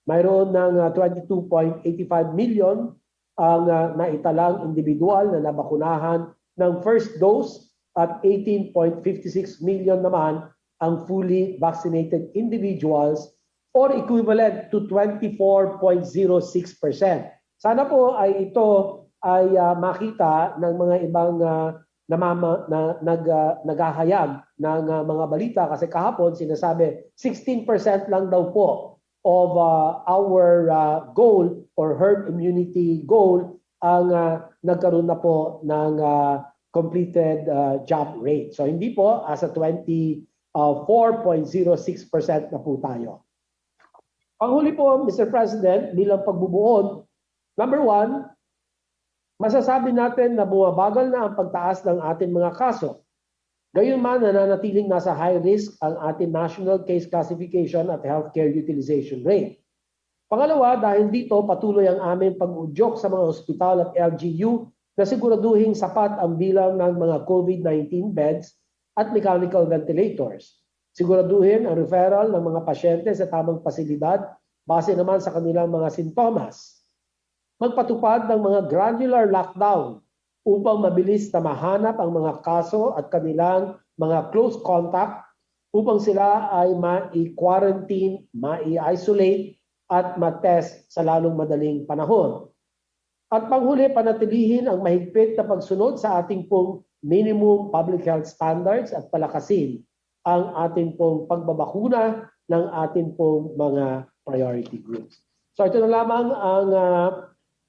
Mayroon ng 22.85 million ang naitalang individual na nabakunahan ng first dose at 18.56 million naman ang fully vaccinated individuals or equivalent to 24.06%. Sana po ay ito ay makita ng mga ibang naghahayag ng mga balita kasi kahapon sinasabi 16% lang daw po of our goal or herd immunity goal ang nagkaroon na po ng completed job rate. So hindi po as a 4.06% na po tayo. Panghuli po, Mr. President, bilang pagbubuod, number one, masasabi natin na bumabagal na ang pagtaas ng ating mga kaso. Gayunman, nananatiling nasa high risk ang ating national case classification at healthcare utilization rate. Pangalawa, dahil dito patuloy ang aming pag-udyok sa mga ospital at LGU na siguraduhin sapat ang bilang ng mga COVID-19 beds at mechanical ventilators. Siguraduhin ang referral ng mga pasyente sa tamang pasilidad base naman sa kanilang mga sintomas. Magpatupad ng mga granular lockdown upang mabilis na mahanap ang mga kaso at kanilang mga close contact upang sila ay ma-quarantine, ma-isolate at ma-test sa lalong madaling panahon. At panghuli, panatilihin ang mahigpit na pagsunod sa ating pong minimum public health standards at palakasin ang ating pong pagbabakuna ng ating pong mga priority groups. So ito na lamang ang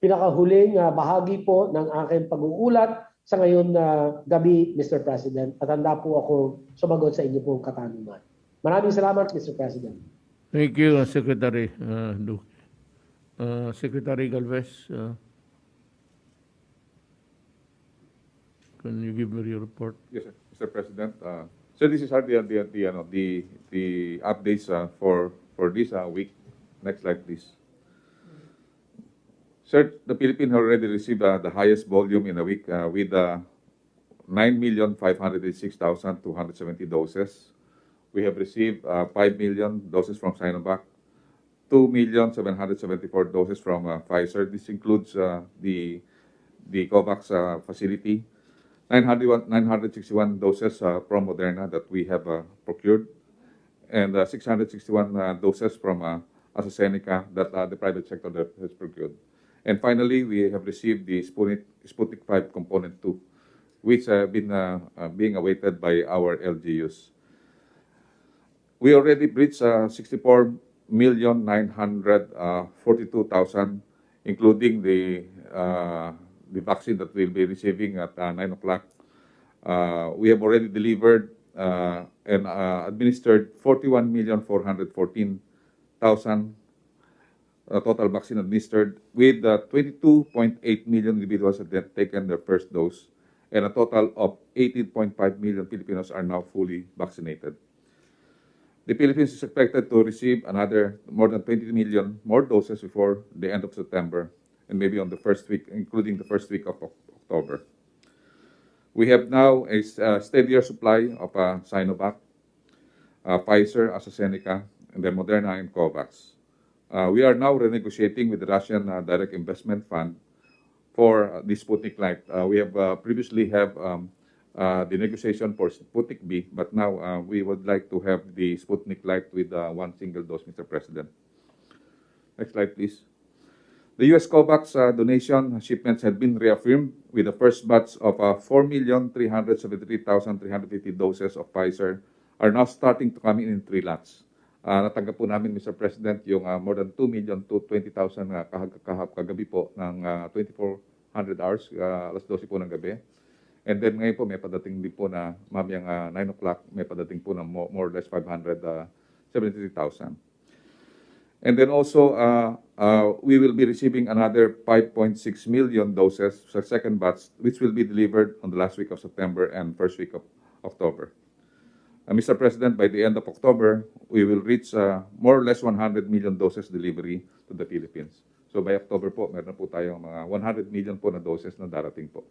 pinakahuling bahagi po ng aking pag-uulat sa ngayon na gabi, Mr. President. At handa po ako sumagot sa inyo pong katanungan. Maraming salamat, Mr. President. Thank you, Secretary Duque. Secretary Galvez, can you give me your report? Yes, sir. Mr. President. So this is the updates for this week. Next slide, please. Sir, the Philippines already received the highest volume in a week with 9,586,270 doses. We have received 5 million doses from Sinovac, 2,774 doses from Pfizer. This includes the COVAX facility, 961 doses from Moderna that we have procured, and 661 doses from AstraZeneca that the private sector that has procured. And finally, we have received the Sputnik 5 component 2, which have been being awaited by our LGUs. We already breached 64,942,000, including the vaccine that we'll be receiving at 9 o'clock. We have already delivered and administered 41,414,000 total vaccine administered, with 22.8 million individuals that have taken their first dose, and a total of 18.5 million Filipinos are now fully vaccinated. The Philippines is expected to receive another more than 20 million more doses before the end of September, and maybe on the first week, including the first week of October. We have now a steadier supply of Sinovac, Pfizer, AstraZeneca, and then Moderna and COVAX. We are now renegotiating with the Russian Direct Investment Fund for the Sputnik Light. We have previously have the negotiation for Sputnik B, but now we would like to have the Sputnik Light with one single dose, Mr. President. Next slide, please. The U.S. COVAX donation shipments have been reaffirmed with the first batch of 4,373,350 doses of Pfizer are now starting to come in 3 lots. Natanggap po namin, Mr. President, yung more than 2,220,000 kagabi po ng 2,400 hours, alas 12 po ng gabi. And then ngayon po may padating din po na mamayang 9 o'clock, may padating po na more or less 573,000. And then also, we will be receiving another 5.6 million doses sa second batch, which will be delivered on the last week of September and first week of October. Mr. President, by the end of October, we will reach more or less 100 million doses delivery to the Philippines. So by October po, meron po tayong mga 100 million po na doses na darating po.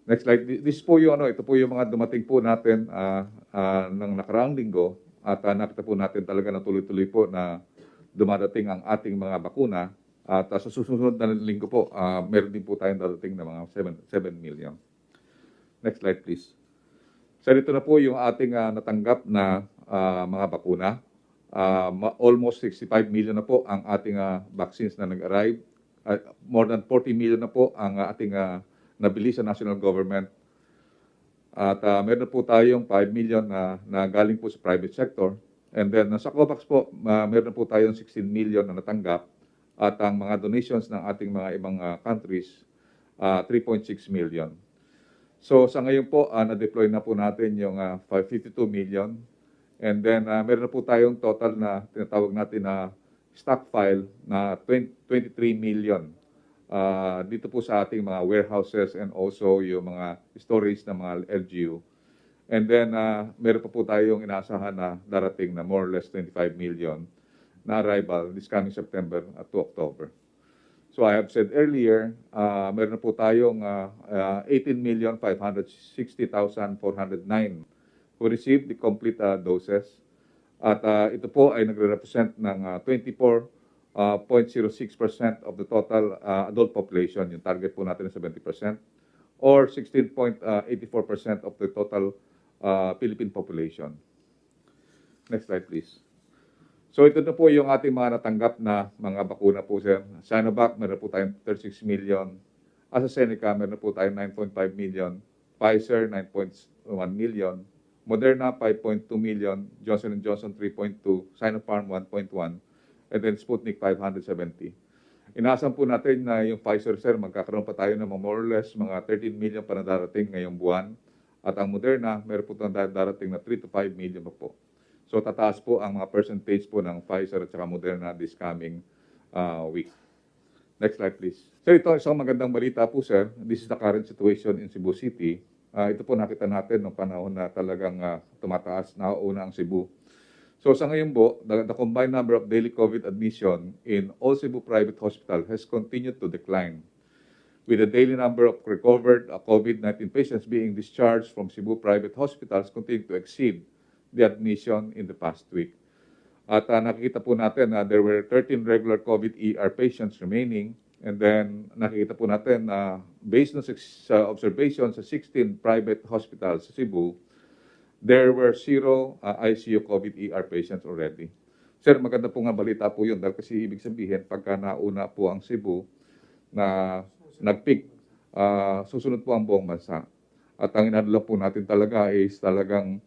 Next slide. This po yung ito po yung mga dumating po natin ng nakaraang linggo. At nakita po natin talaga na tuloy-tuloy po na dumadating ang ating mga bakuna. At sa susunod na linggo po, meron din po tayong dadating na mga 7 million. Next slide, please. So ito na po yung ating natanggap na mga bakuna. Almost 65 million na po ang ating vaccines na nag-arrive. More than 40 million na po ang ating nabili sa national government. At meron po tayong 5 million na galing po sa private sector. And then sa COVAX po, meron po tayong 16 million na natanggap. At ang mga donations ng ating mga ibang countries, 3.6 million. So sa ngayon po, na-deploy na po natin yung 52 million. And then meron na po tayong total na tinatawag natin na stockpile na 23 million. Dito po sa ating mga warehouses and also yung mga storage ng mga LGU. And then, meron pa po tayong inaasahan na darating na more or less 25 million na arrival this coming September to October. So I have said earlier, meron na po tayong 18,560,409 who received the complete doses. At ito po ay nagre-represent ng 0.06% of the total adult population, yung target po natin na 70%, or 16.84% of the total Philippine population. Next slide, please. So ito na po yung ating mga natanggap na mga bakuna po, sir. Sinovac, meron po tayong 36 million. AstraZeneca, meron po tayong 9.5 million. Pfizer, 9.1 million. Moderna, 5.2 million. Johnson & Johnson, 3.2. Sinopharm, 1.1. And then Sputnik 570. Inaasahan po natin na yung Pfizer, sir, magkakaroon pa tayo ng more or less mga 13 million pa na darating ngayong buwan. At ang Moderna, meron po darating na 3 to 5 million pa po. So tataas po ang mga percentage po ng Pfizer at saka Moderna this coming week. Next slide, please. So ito, isang magandang balita po, sir. This is the current situation in Cebu City. Ito po nakita natin noong panahon na talagang tumataas, nauuna ang Cebu. So sa ngayon po, the combined number of daily COVID admission in all Cebu private hospital has continued to decline, with the daily number of recovered COVID-19 patients being discharged from Cebu private hospitals continuing to exceed the admission in the past week. At nakikita po natin na there were 13 regular COVID ER patients remaining, and then nakikita po natin na based on sa observation sa 16 private hospitals sa Cebu, there were 0 ICU COVID ER patients already. Sir, maganda po nga balita po yun dahil kasi ibig sabihin pagka nauna po ang Cebu na nag-peak, susunod po ang buong bansa. At ang inadala po natin talaga is talagang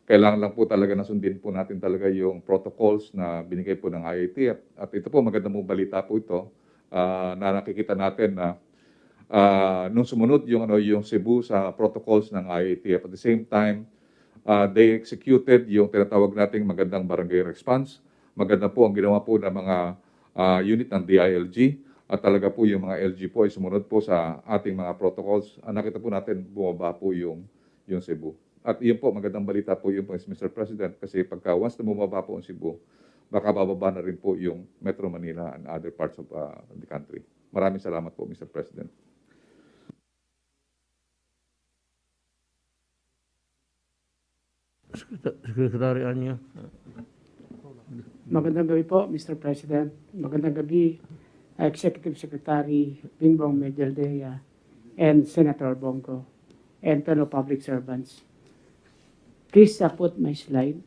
kailangan lang po talaga na sundin po natin talaga yung protocols na binigay po ng IATF. At ito po, maganda mong balita po ito na nakikita natin na nung sumunod yung Cebu sa protocols ng IATF. At the same time, they executed yung tinatawag nating magandang barangay response. Maganda po ang ginawa po ng mga unit ng DILG at talaga po yung mga LG po ay sumunod po sa ating mga protocols. Nakita po natin bumaba po yung Cebu. At yun po, magandang balita po yun po, Mr. President, kasi pagka once na bumaba po ang Cebu, baka bababa na rin po yung Metro Manila and other parts of the country. Maraming salamat po, Mr. President. Secretary Anyo. Magandang gabi po, Mr. President. Magandang gabi, Executive Secretary Bingbong Medialdea and Senator Bongo and fellow public servants. Please put my slide.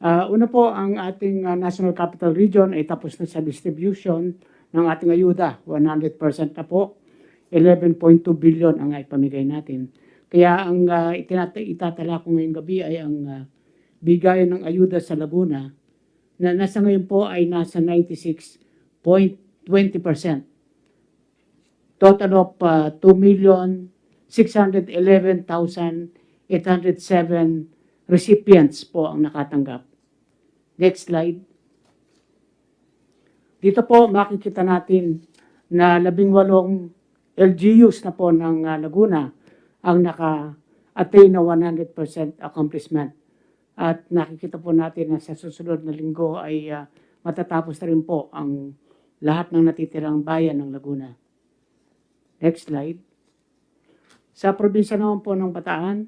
Una po, ang ating National Capital Region ay tapos na sa distribution ng ating ayuda. 100% na po. 11.2 billion ang ipamigay natin. Kaya ang itatala ko ngayong gabi ay ang bigayan ng ayuda sa Laguna na nasa ngayon po ay nasa 96.20%. Total of 2,611,807 recipients po ang nakatanggap. Next slide. Dito po makikita natin na 18 LGUs na po ng Laguna ang naka-attain na 100% accomplishment. At nakikita po natin na sa susunod na linggo ay matatapos na rin po ang lahat ng natitirang bayan ng Laguna. Next slide. Sa probinsya naman po ng Bataan,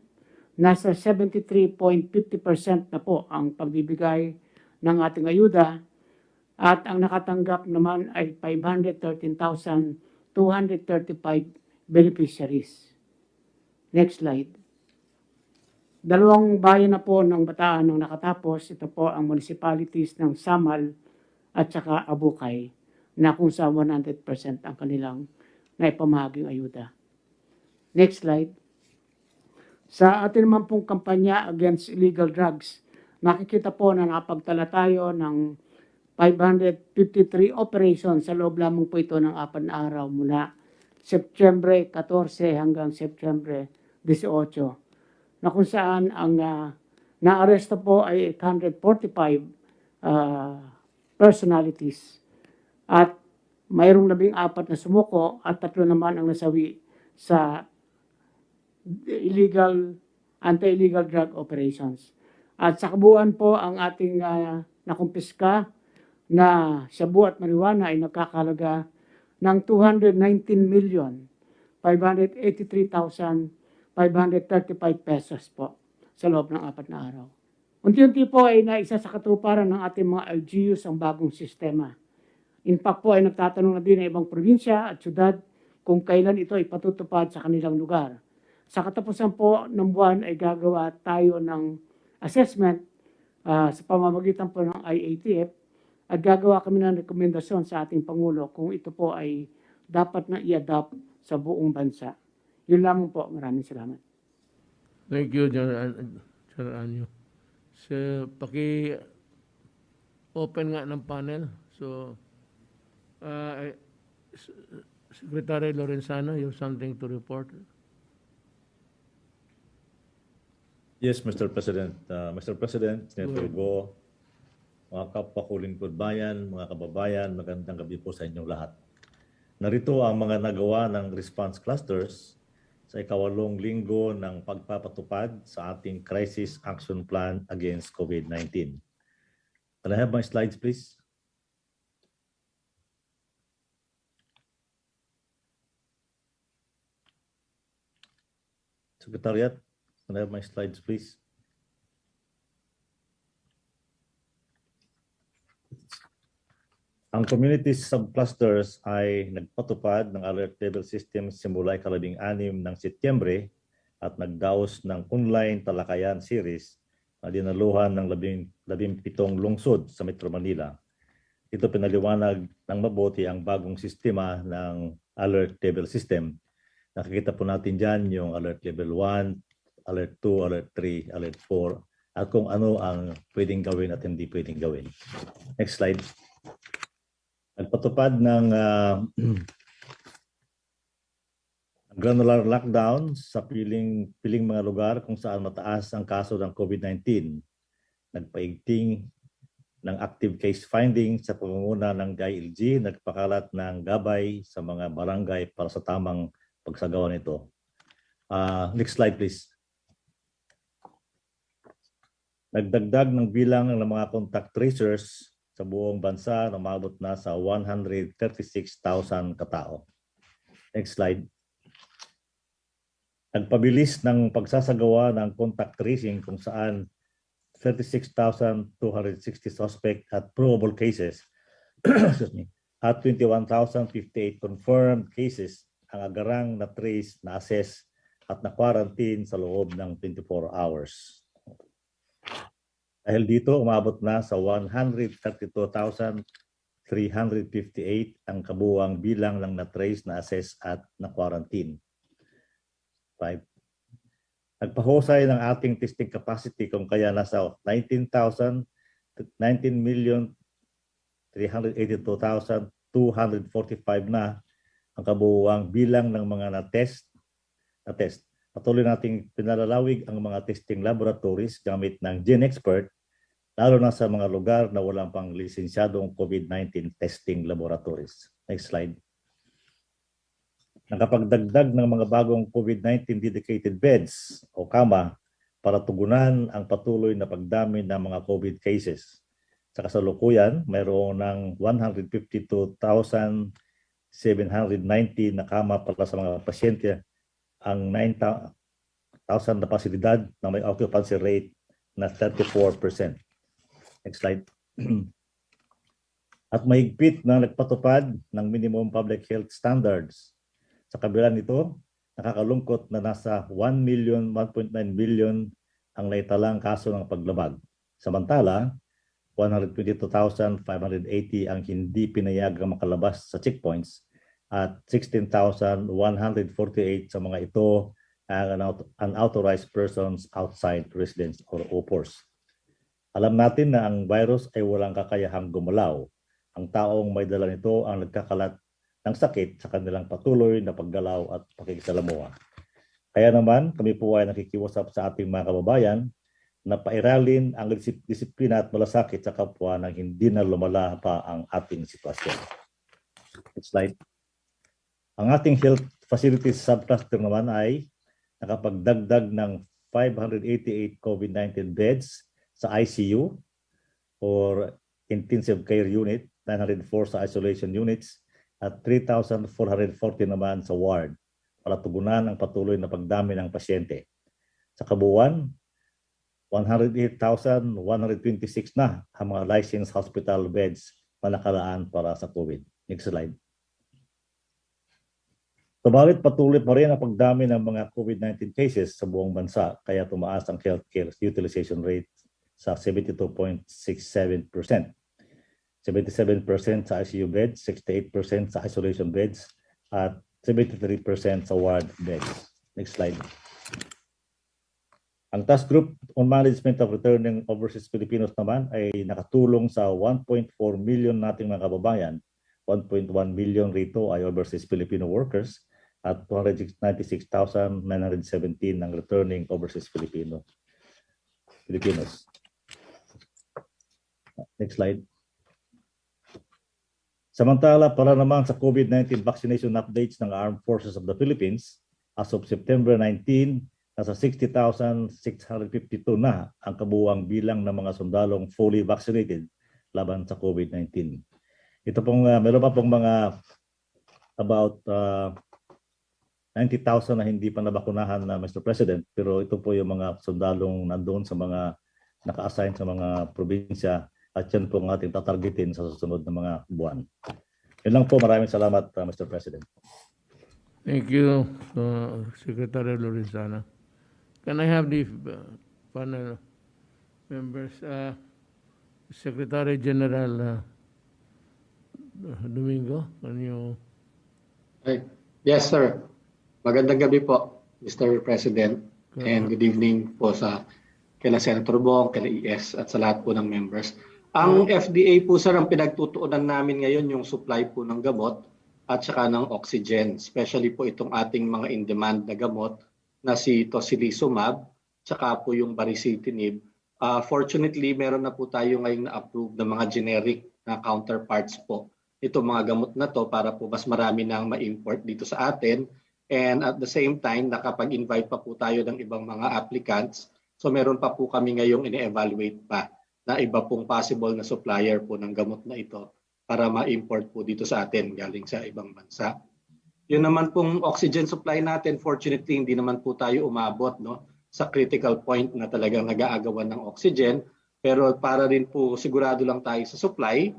nasa 73.50% na po ang pagbibigay ng ating ayuda at ang nakatanggap naman ay 513,235 beneficiaries. Next slide. Dalawang bayan na po ng Bataan ang nakatapos. Ito po ang municipalities ng Samal at saka Abukay na kung sa 100% ang kanilang naipamahaging ayuda. Next slide. Sa atin naman pong kampanya against illegal drugs, makikita po na nakapagtala tayo ng 553 operations sa loob lamang po ito ng 4 na araw mula September 14 hanggang September 18, na kung saan ang naaresto po ay 845 personalities at mayroong 14 na sumuko at 3 naman ang nasawi sa anti-illegal drug operations. At sa kabuuan po ang ating nakumpiska na shabu at marijuana ay nagkakalaga ng 219,583,535 pesos po sa loob ng 4 na araw. Unti-unti po ay naisa sa katuparan ng ating mga LGUs ang bagong sistema. In fact po ay nagtatanong na din ng ibang probinsya at syudad kung kailan ito ipatutupad sa kanilang lugar. Sa katapusan po ng buwan ay gagawa tayo ng assessment sa pamamagitan po ng IATF at gagawa kami ng rekomendasyon sa ating Pangulo kung ito po ay dapat na i-adopt sa buong bansa. Yun lamang po. Maraming salamat. Thank you, General Anyo. So, paki-open nga ng panel. So, Secretary Lorenzana, you have something to report? Yes, Mr. President. Mr. President, Senator Go, mga kapwa-kulingkod bayan, mga kababayan, magandang gabi po sa inyong lahat. Narito ang mga nagawa ng response clusters sa ika-8 linggo ng pagpapatupad sa ating Crisis Action Plan against COVID-19. Can I have my slides, please? Secretariat, can I have my slides, please? Ang community subclusters ay nagpatupad ng alert level system simula ika-16 ng Setyembre at nagdaos ng online talakayan series na dinaluhan ng 17 lungsod sa Metro Manila. Ito pinaliwanag ng mabuti ang bagong sistema ng alert level system. Nakikita po natin dyan yung alert level 1, alert 2, alert 3, alert 4, at kung ano ang pwedeng gawin at hindi pwedeng gawin. Next slide. Nagpatupad ng granular lockdown sa piling mga lugar kung saan mataas ang kaso ng COVID-19. Nagpaigting ng active case finding sa pamumuno ng DILG, nagpakalat ng gabay sa mga barangay para sa tamang pagsagawa nito. Next slide, please. Nagdagdag ng bilang ng mga contact tracers sa buong bansa na umabot na sa 136,000 katao. Next slide. Nagpabilis ng pagsasagawa ng contact tracing kung saan 36,260 suspect at probable cases excuse me, at 21,058 confirmed cases ang agarang na trace, na assess at na quarantine sa loob ng 24 hours. Dahil dito, umabot na sa 132,358 ang kabuuang bilang ng na-trace, na-assess at na-quarantine. 5. Nagpahusay ng ating testing capacity kung kaya nasa 19,382,245 na ang kabuuang bilang ng mga na-test. Patuloy nating pinalalawig ang mga testing laboratories gamit ng GeneXpert, lalo na sa mga lugar na walang pang lisensyadong COVID-19 testing laboratories. Next slide. Nakapagdagdag ng mga bagong COVID-19 dedicated beds o kama para tugunan ang patuloy na pagdami ng mga COVID cases. Sa kasalukuyan, mayroon ng 152,790 na kama para sa mga pasyente, ang 9,000 na pasilidad na may occupancy rate na 34%. Next slide. At mahigpit na nagpatupad ng minimum public health standards. Sa kabila nito, nakakalungkot na nasa 1.1 billion ang naitalang kaso ng paglabag. Samantala, 122,580 ang hindi pinayagang makalabas sa checkpoints at 16,148 sa mga ito ang unauthorized persons outside residence or OPORs. Alam natin na ang virus ay walang kakayahang gumalaw. Ang taong may dala nito ang nagkakalat ng sakit sa kanilang patuloy na paggalaw at pakikisalamuha. Kaya naman, kami po ay nakikiusap sa ating mga kababayan na pairalin ang disiplina at malasakit sa kapwa nang hindi na lumala pa ang ating sitwasyon. Next slide. Ang ating health facilities subcluster naman ay nakapagdagdag ng 588 COVID-19 beds sa ICU or intensive care unit, 904 sa isolation units, at 3,440 naman sa ward para tugunan ang patuloy na pagdami ng pasyente. Sa kabuuan, 108,126 na ang mga licensed hospital beds na nakalaan para sa COVID. Next slide. Subalit patuloy pa rin ang pagdami ng mga COVID-19 cases sa buong bansa, kaya tumaas ang healthcare utilization rate sa 72.67%. 77% sa ICU beds, 68% sa isolation beds, at 73% sa ward beds. Next slide. Ang Task Group on Management of Returning Overseas Filipinos naman ay nakatulong sa 1.4 million nating mga kababayan. 1.1 million rito ay overseas Filipino workers at 296,917 ang returning overseas Filipinos. Next slide. Samantala, para naman sa COVID-19 vaccination updates ng Armed Forces of the Philippines, as of September 19, nasa 60,652 na ang kabuuang bilang ng mga sundalong fully vaccinated laban sa COVID-19. Ito pong, meron pa pong mga about 90,000 na hindi pa nabakunahan na Mr. President, pero ito po yung mga sundalong nandoon sa mga naka-assign sa mga probinsya at yan po ang ating tatargetin sa susunod na mga buwan. Yun lang po. Maraming salamat, Mr. President. Thank you, Secretary Lorenzana. Can I have the panel members? Secretary General Domingo, can you? Yes, sir. Magandang gabi po, Mr. President. And good evening po sa kila Senator Bong, kila ES at sa lahat po ng members. Ang FDA po, sir, ang pinagtutuunan namin ngayon yung supply po ng gamot at saka ng oxygen. Especially po itong ating mga in-demand na gamot na si tocilizumab, saka po yung baricitinib. Fortunately, meron na po tayo ngayong na-approve ng mga generic na counterparts po. Itong mga gamot na to para po mas marami nang ma-import dito sa atin. And at the same time, nakapag-invite pa po tayo ng ibang mga applicants. So meron pa po kami ngayong ini-evaluate pa na iba pong possible na supplier po ng gamot na ito para ma-import po dito sa atin galing sa ibang bansa. Yun naman pong oxygen supply natin, fortunately hindi naman po tayo umabot sa critical point na talagang nag-aagawan ng oxygen. Pero para rin po sigurado lang tayo sa supply,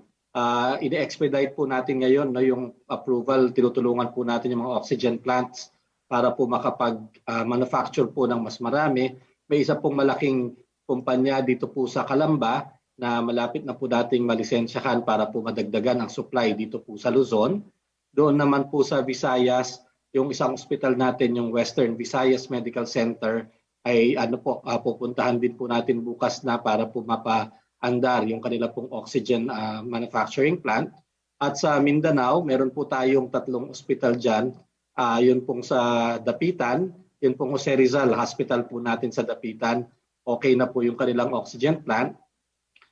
ine-expedite po natin ngayon yung approval, tinutulungan po natin yung mga oxygen plants para po makapag-manufacture po ng mas marami. May isa pong malaking kumpanya dito po sa Calamba na malapit na po dating malisensyahan para po madagdagan ang supply dito po sa Luzon. Doon naman po sa Visayas, yung isang ospital natin, yung Western Visayas Medical Center, ay pupuntahan din po natin bukas na para po mapaandar yung kanila pong oxygen manufacturing plant. At sa Mindanao, meron po tayong 3 ospital dyan. Yun pong sa Dapitan, yun pong Jose Rizal Hospital po natin sa Dapitan. Okay na po yung kanilang oxygen plant.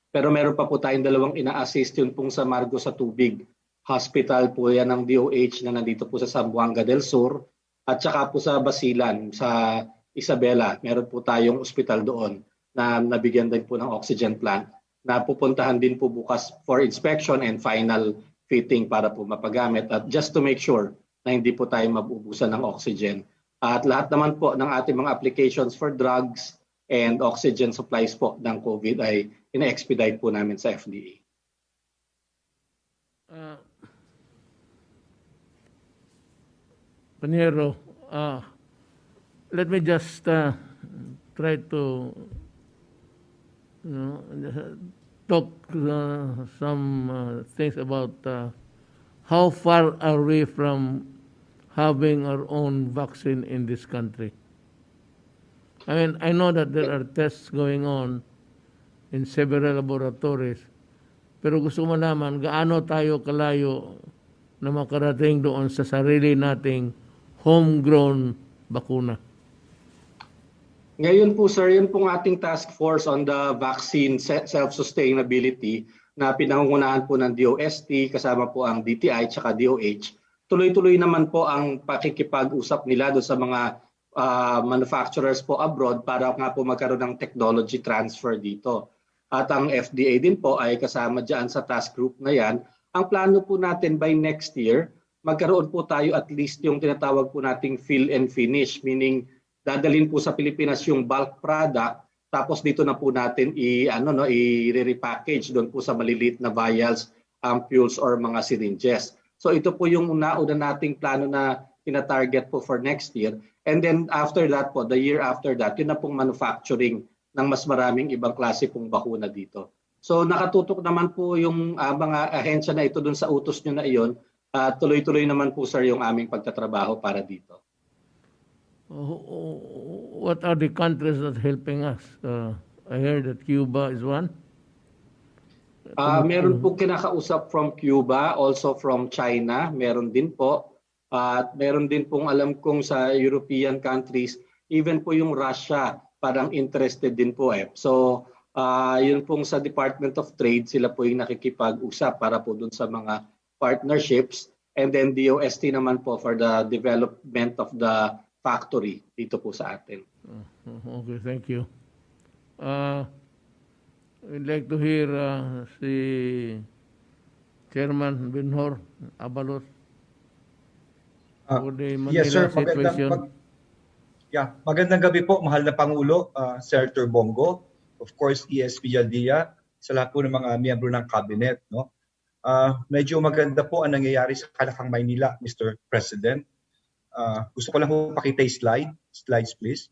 Pero meron pa po tayong 2 ina-assist, yun pong sa Margo sa Tubig Hospital po yan ng DOH na nandito po sa Zamboanga del Sur. At saka po sa Basilan, sa Isabela, meron po tayong ospital doon na nabigyan din po ng oxygen plant na pupuntahan din po bukas for inspection and final fitting para po mapagamit at just to make sure na hindi po tayo mabubusan ng oxygen. At lahat naman po ng ating mga applications for drugs and oxygen supplies po ng COVID ay ina-expedite po namin sa FDA. Panyero, let me just try to talk some things about how far are we from having our own vaccine in this country. I mean, I know that there are tests going on in several laboratories, pero gusto mo naman gaano tayo kalayo na makarating doon sa sarili nating homegrown bakuna. Ngayon po sir, yun pong ating task force on the vaccine self-sustainability na pinangungunahan po ng DOST, kasama po ang DTI at DOH. Tuloy-tuloy naman po ang pakikipag-usap nila doon sa mga manufacturers po abroad para nga po magkaroon ng technology transfer dito. At ang FDA din po ay kasama dyan sa task group na yan. Ang plano po natin by next year, magkaroon po tayo at least yung tinatawag po nating fill and finish, meaning dadalhin po sa Pilipinas yung bulk product, tapos dito na po natin i-repackage doon po sa maliliit na vials, ampules or mga syringes. So ito po yung nauna nating plano na tina-target po for next year. And then after that po, the year after that, yun na pong manufacturing ng mas maraming ibang klase pong bakuna dito. So nakatutok naman po yung mga ahensya na ito doon sa utos nyo na iyon. Tuloy-tuloy naman po sir yung aming pagtatrabaho para dito. What are the countries that helping us? I heard that Cuba is one. Meron po kinakausap from Cuba, also from China, meron din po. At meron din pong alam kong sa European countries, even po yung Russia, parang interested din po eh. So yun pong sa Department of Trade, sila po yung nakikipag-usap para po dun sa mga partnerships. And then DOST naman po for the development of the factory dito po sa atin. Okay, thank you. We'd like to hear si Chairman Binhor Abalos for the Manila yes, sir. situation. Magandang gabi po, mahal na Pangulo, Senator Bongo, of course, ESP Jaldia, sa lahat po ng mga miyembro ng cabinet. No? Medyo maganda po ang nangyayari sa Kalakang Maynila, Mr. President. Gusto ko lang po pakita yung slides please.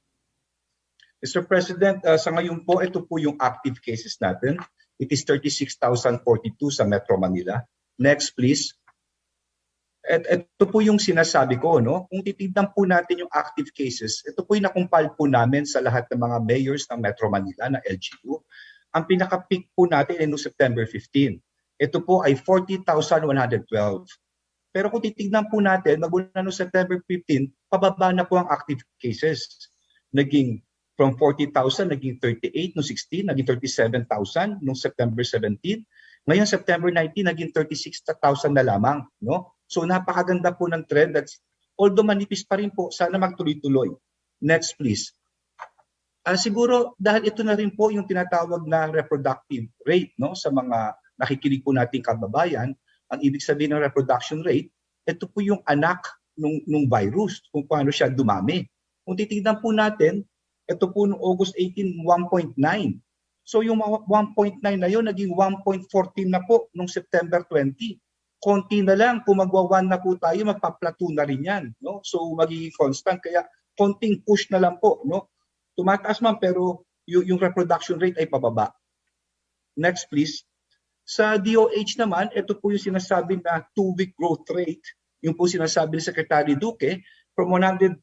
Mr. President, sa ngayon po, ito po yung active cases natin. It is 36,042 sa Metro Manila. Next please. At ito po yung sinasabi ko, no? Kung titignan po natin yung active cases, ito po yung nakumpile po namin sa lahat ng mga mayors ng Metro Manila na LGU. Ang pinaka-peak po natin ay noong September 15. Ito po ay 40,112. Pero kung titignan po natin, magmula noong September 15, pababa na po ang active cases. Naging from 40,000, naging 38 noong 16, naging 37,000 noong September 17. Ngayon, September 19, naging 36,000 na lamang. No? So napakaganda po ng trend. Although manipis pa rin po, sana magtuloy-tuloy. Next please. Siguro dahil ito na rin po yung tinatawag na reproductive rate, no, sa mga nakikinig po nating kababayan. Ang ibig sabihin ng reproduction rate, ito po yung anak nung virus, kung paano siya dumami. Kung titignan po natin, ito po noong August 18, 1.9. So yung 1.9 na yun, naging 1.14 na po noong September 20. Konti na lang, kung magwa-1 na po tayo, magpa-plateau na rin yan. No? So magiging constant, kaya konting push na lang po. No? Tumataas man pero yung reproduction rate ay pababa. Next please. Sa DOH naman, ito po yung sinasabi na 2-week growth rate, yung po sinasabi ni Secretary Duque, from 130%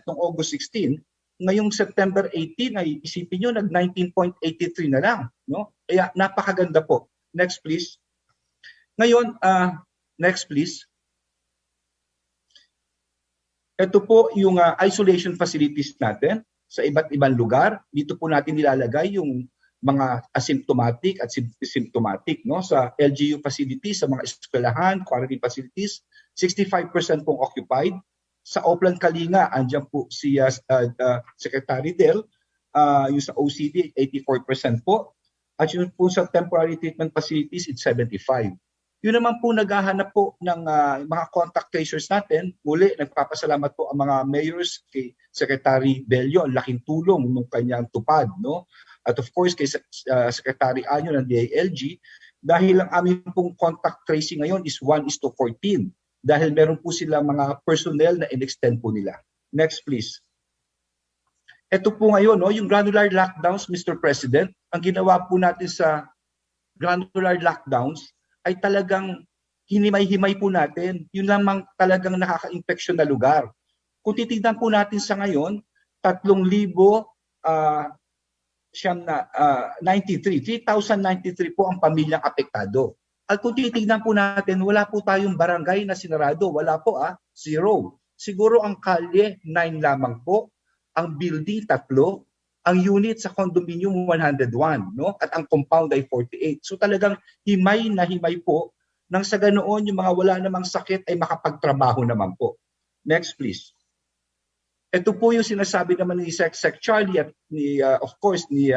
noong August 16, ngayong September 18 ay isipin nyo, nag 19.83 na lang. No? Kaya napakaganda po. Next please. Ngayon, next please. Ito po yung isolation facilities natin sa iba't ibang lugar. Dito po natin nilalagay yung mga asymptomatic at symptomatic, no? Sa LGU facilities, sa mga eskwelahan, quarantine facilities, 65% pong occupied. Sa Oplan Kalinga, andyan po si Secretary Del, yung sa OCD, 84% po. At yung po sa temporary treatment facilities, it's 75%. Yun naman po naghahanap po ng mga contact tracers natin. Muli, nagpapasalamat po ang mga mayors kay Secretary Bello, ang laking tulong ng kanyang tupad, no? At of course, kay Secretary Anyo ng DILG, dahil ang aming pong contact tracing ngayon is 1:14. Dahil meron po sila mga personnel na in-extend po nila. Next please. Ito po ngayon, no, yung granular lockdowns, Mr. President, ang ginawa po natin sa granular lockdowns ay talagang hinimay-himay po natin. Yun lamang talagang nakaka-infection na lugar. Kung titignan po natin sa ngayon, 3,093 po ang pamilyang apektado. At kung titignan po natin, wala po tayong barangay na sinarado. Wala po, 0. Siguro ang kalye, 9 lamang po. Ang building, 3. Ang unit sa condominium 101, no? At ang compound ay 48. So talagang himay na himay po nang sa ganoon yung mga wala namang sakit ay makapagtrabaho naman po. Next please. Ito po yung sinasabi naman ni Sec Charlie at ni of course ni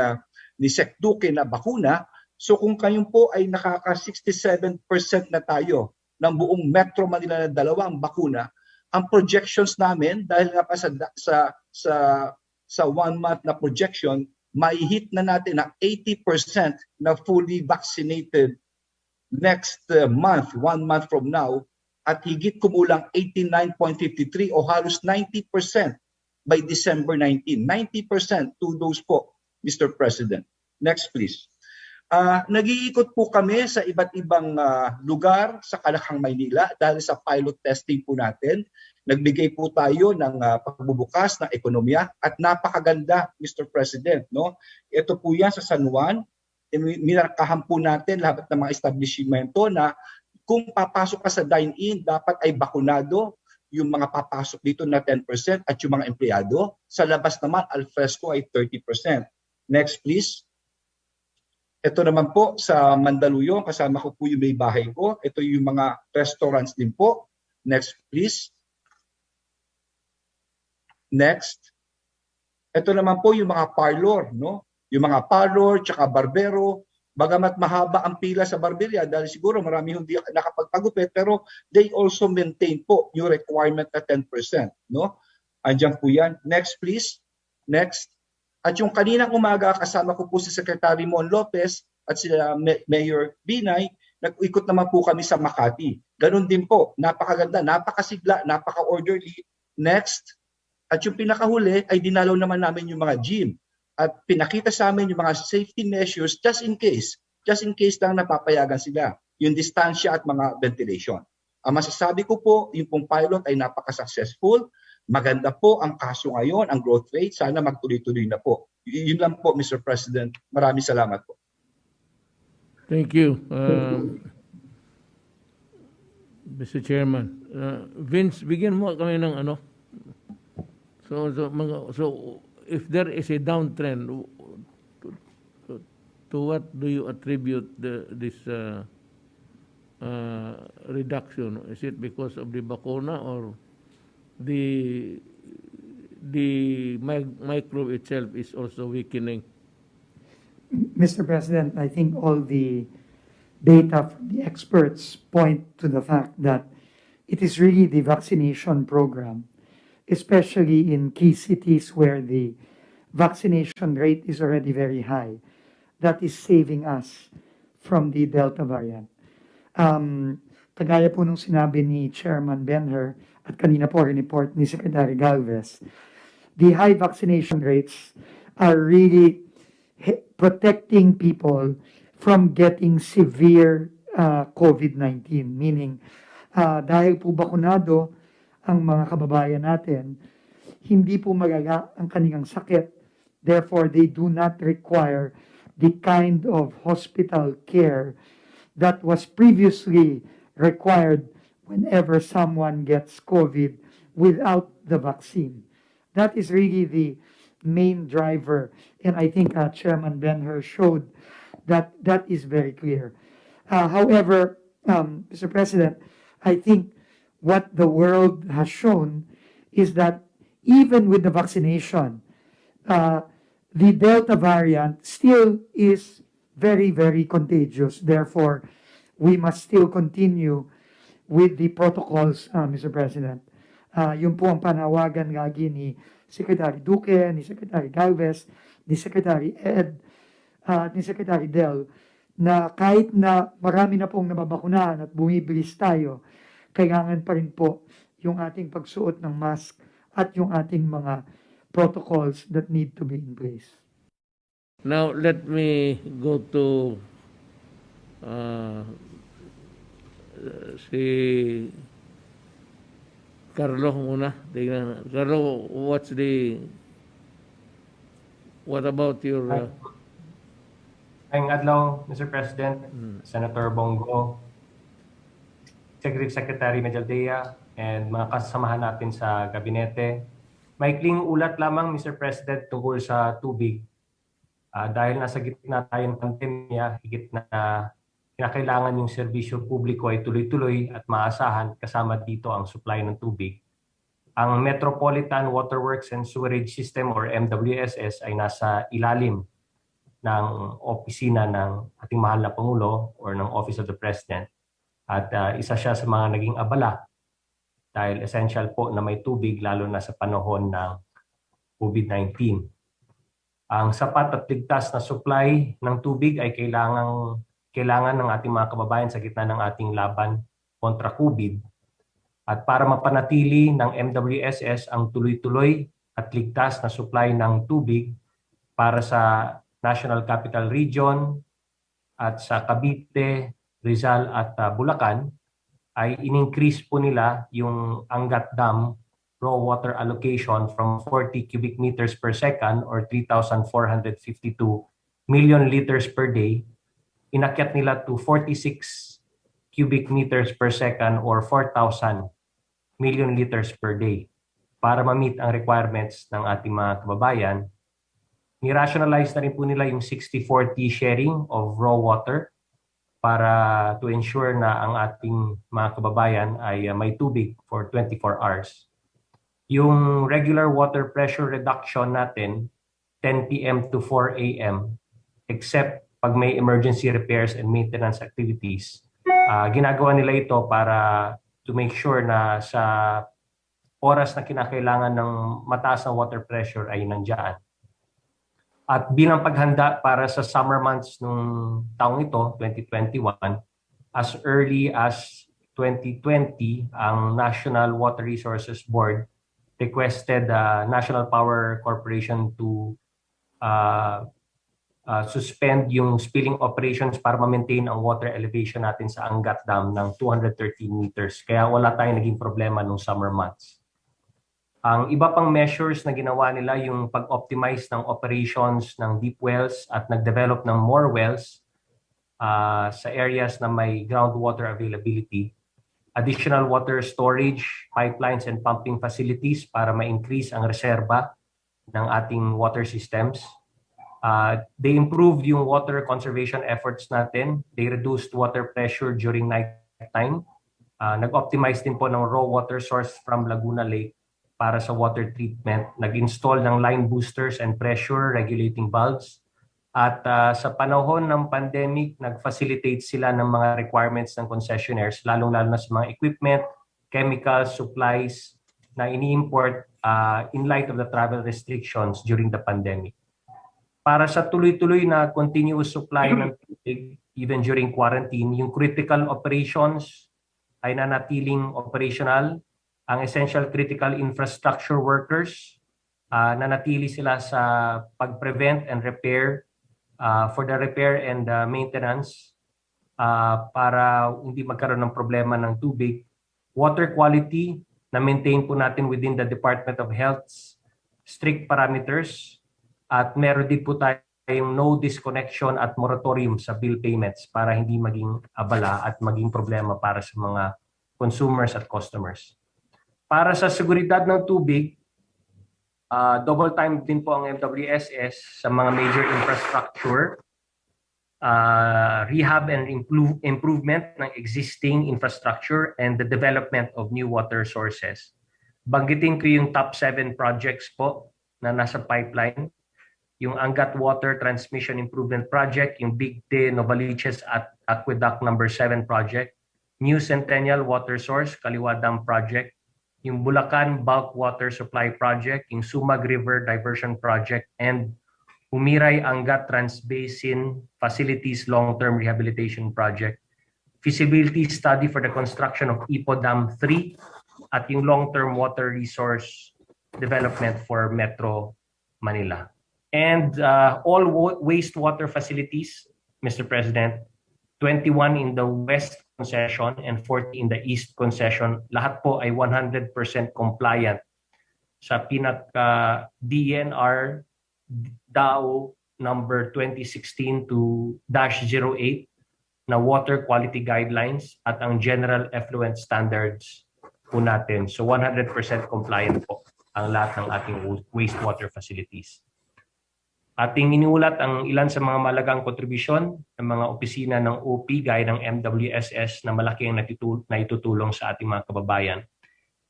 Sec Duque na bakuna. So kung kayo po ay nakaka 67% na tayo ng buong Metro Manila na 2 bakuna, ang projections namin dahil nga pa sa 1 month na projection, may hit na natin na 80% na fully vaccinated next month, 1 month from now, at higit kumulang 89.53 o halos 90% by December 19. 90% to those po, Mr. President. Next please. Nag-iikot po kami sa iba't ibang lugar sa Kalakang Maynila dahil sa pilot testing po natin. Nagbigay po tayo ng pagbubukas ng ekonomiya at napakaganda, Mr. President, no? Ito po yan sa San Juan. Minarkahan po natin lahat ng mga establishmento na kung papasok ka sa dine-in, dapat ay bakunado yung mga papasok dito na 10% at yung mga empleyado. Sa labas naman, al fresco ay 30%. Next please. Ito naman po sa Mandaluyong, kasama ko po yung may bahay ko. Ito yung mga restaurants din po. Next please. Next. Ito naman po yung mga parlor, no? Yung mga parlor, tsaka barbero. Bagamat mahaba ang pila sa barberia dahil siguro marami hindi nakapagpagupit, pero they also maintain po yung requirement na 10%, no? Andiyan po yan. Next please. Next. At yung kaninang umaga, kasama ko po si Secretary Mon Lopez at si Mayor Binay, nag-ikot naman po kami sa Makati. Ganun din po, napakaganda, napakasigla, napaka-orderly. Next. At yung pinakahuli ay dinalaw naman namin yung mga gym. At pinakita sa amin yung mga safety measures just in case lang napapayagan sila. Yung distansya at mga ventilation. Ang masasabi ko po, yung pong pilot ay napaka-successful. Maganda po ang kaso ngayon, ang growth rate. Sana magtuloy-tuloy na po. Yun lang po, Mr. President. Maraming salamat po. Thank you. Mr. Chairman. Vince, bigyan mo kami ng ano. So if there is a downtrend, to what do you attribute this reduction? Is it because of the bakuna or the microbe itself is also weakening? Mr. President, I think all the data from the experts point to the fact that it is really the vaccination program, especially in key cities where the vaccination rate is already very high, that is saving us from the Delta variant. Kagaya po nung sinabi ni Chairman Benher at kanina po report ni Secretary Galvez, the high vaccination rates are really protecting people from getting severe COVID-19. Meaning, dahil po bakunado ang mga kababayan natin, hindi po malala ang kanilang sakit. Therefore, they do not require the kind of hospital care that was previously required whenever someone gets COVID without the vaccine. That is really the main driver. And I think Chairman Ben-Hur showed that that is very clear. However, Mr. President, I think what the world has shown is that even with the vaccination, the Delta variant still is very, very contagious. Therefore, we must still continue with the protocols, Mr. President. Yun po ang panawagan lagi ni Secretary Duque, ni Secretary Galvez, ni Secretary Ed, ni Secretary Del, na kahit na marami na pong nababakunahan at bumibilis tayo, kailangan pa rin po yung ating pagsuot ng mask at yung ating mga protocols that need to be in place. Now, let me go to si Carlo muna. Tingnan. Carlo, what about your... Ngayong adlaw, Mr. President, Senator Bongo, Executive Secretary Medaldea, and mga kasamahan natin sa gabinete. Maikling ulat lamang, Mr. President, tungkol sa tubig. Dahil nasa gitna tayo ng pandemya, higit na kinakailangan yung serbisyo publiko ay tuloy-tuloy at maasahan, kasama dito ang supply ng tubig. Ang Metropolitan Waterworks and Sewerage System or MWSS ay nasa ilalim ng opisina ng ating mahal na Pangulo or ng Office of the President. At isa siya sa mga naging abala dahil essential po na may tubig lalo na sa panahon ng COVID-19. Ang sapat at ligtas na supply ng tubig ay kailangan ng ating mga kababayan sa gitna ng ating laban kontra COVID. At para mapanatili ng MWSS ang tuloy-tuloy at ligtas na supply ng tubig para sa National Capital Region at sa Cavite, Rizal at Bulacan, ay in-increase po nila yung Angat Dam raw water allocation from 40 cubic meters per second or 3,452 million liters per day. Inakyat nila to 46 cubic meters per second or 4,000 million liters per day para ma-meet ang requirements ng ating mga kababayan. Ni-rationalize na rin po nila yung 60-40 sharing of raw water para to ensure na ang ating mga kababayan ay may tubig for 24 hours. Yung regular water pressure reduction natin, 10 p.m. to 4 a.m., except pag may emergency repairs and maintenance activities, ginagawa nila ito para to make sure na sa oras na kinakailangan ng mataas na water pressure ay nandiyan. At bilang paghanda para sa summer months nung taong ito, 2021, as early as 2020, ang National Water Resources Board requested the National Power Corporation to suspend yung spilling operations para ma-maintain ang water elevation natin sa Angat Dam ng 213 meters. Kaya wala tayong naging problema nung summer months. Ang iba pang measures na ginawa nila yung pag-optimize ng operations ng deep wells at nag-develop ng more wells sa areas na may groundwater availability. Additional water storage, pipelines, and pumping facilities para ma-increase ang reserba ng ating water systems. They improved yung water conservation efforts natin. They reduced water pressure during night time. Nag-optimize din po ng raw water source from Laguna Lake para sa water treatment. Nag-install ng line boosters and pressure regulating valves. At sa panahon ng pandemic, nag-facilitate sila ng mga requirements ng concessionaires, lalong-lalo na sa mga equipment, chemicals, supplies na ini-import in light of the travel restrictions during the pandemic. Para sa tuloy-tuloy na continuous supply ng tubig, even during quarantine, yung critical operations ay nanatiling operational. Ang essential critical infrastructure workers nanatili sila sa pag-prevent and repair, for the repair and maintenance, para hindi magkaroon ng problema ng tubig. Water quality, na-maintain po natin within the Department of Health's strict parameters, at meron din po tayong no disconnection at moratorium sa bill payments para hindi maging abala at maging problema para sa mga consumers at customers. Para sa seguridad ng tubig, double time din po ang MWSS sa mga major infrastructure, rehab and improvement ng existing infrastructure, and the development of new water sources. Banggitin ko yung top 7 projects po na nasa pipeline. Yung Angat Water Transmission Improvement Project, yung Bigte Novaliches at Aqueduct number 7 project, New Centennial Water Source, Kaliwa Dam Project, yung Bulacan Bulk Water Supply Project, yung Sumag River Diversion Project, and Humiray Angat Transbasin Facilities Long-Term Rehabilitation Project, feasibility study for the construction of Ipo Dam 3, at yung long-term water resource development for Metro Manila. And all wastewater facilities, Mr. President, 21 in the West concession and 40 in the East concession, lahat po ay 100% compliant sa DENR DAO number 2016-08 na water quality guidelines at ang general effluent standards po natin. So 100% compliant po ang lahat ng ating wastewater facilities. Ating iniulat ang ilan sa mga malagang kontribusyon ng mga opisina ng OP gaya ng MWSS na malaki ang naitutulong sa ating mga kababayan.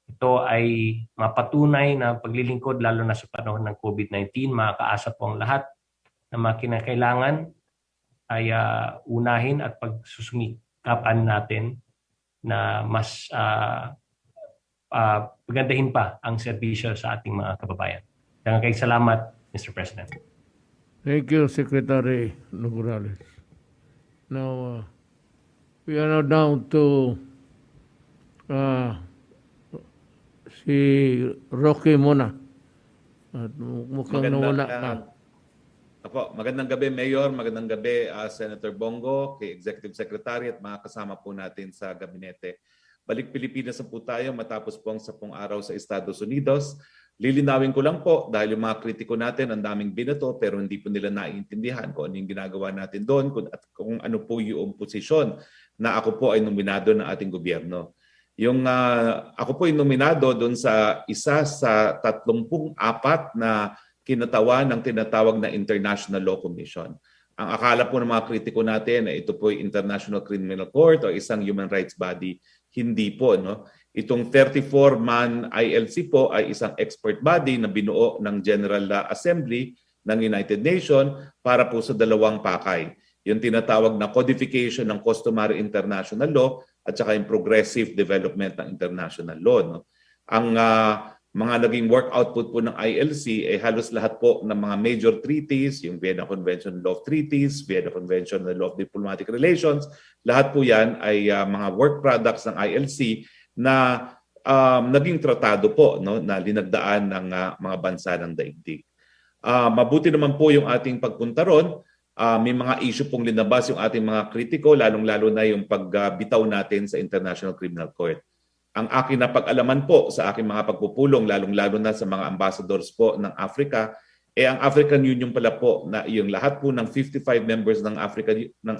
Ito ay mapatunay na paglilingkod lalo na sa panahon ng COVID-19. Makakaasa po ang lahat na mga kinakailangan ay unahin at pagsusumikapan natin na mas pagandahin pa ang serbisyo sa ating mga kababayan. Daghang kayong salamat, Mr. President. Thank you, Secretary Nograles. Now, we are now down to si Rocky muna. At mukhang nawala ka. Magandang gabi, Mayor. Magandang gabi, Senator Bongo, kay Executive Secretary at mga kasama po natin sa gabinete. Balik Pilipinas na po tayo matapos po ang 10 araw sa Estados Unidos. Lilinawin ko lang po dahil yung mga kritiko natin ang daming binato pero hindi po nila naiintindihan kung ano yung ginagawa natin doon at kung ano po yung posisyon na ako po ay nominado ng ating gobyerno. Yung ako po ay nominado doon sa isa sa 34 na kinatawan ng tinatawag na International Law Commission. Ang akala po ng mga kritiko natin na ito po ay International Criminal Court o isang human rights body. Hindi po, no? Itong 34-man ILC po ay isang expert body na binuo ng General Assembly ng United Nations para po sa dalawang pakay. Yung tinatawag na codification ng customary international law at saka yung progressive development ng international law. No? Ang mga naging work output po ng ILC ay halos lahat po ng mga major treaties, yung Vienna Convention on Law of Treaties, Vienna Convention on the Law of Diplomatic Relations, lahat po yan ay mga work products ng ILC na naging tratado po, no, na linagdaan ng mga bansa ng daigdig. Mabuti naman po yung ating pagpunta ron. May mga issue pong linabas yung ating mga kritiko, lalong-lalo na yung pagbitaw natin sa International Criminal Court. Ang aking napag-alaman po sa aking mga pagpupulong, lalong-lalo na sa mga ambassadors po ng Africa, ang African Union pala po na yung lahat po ng 55 members ng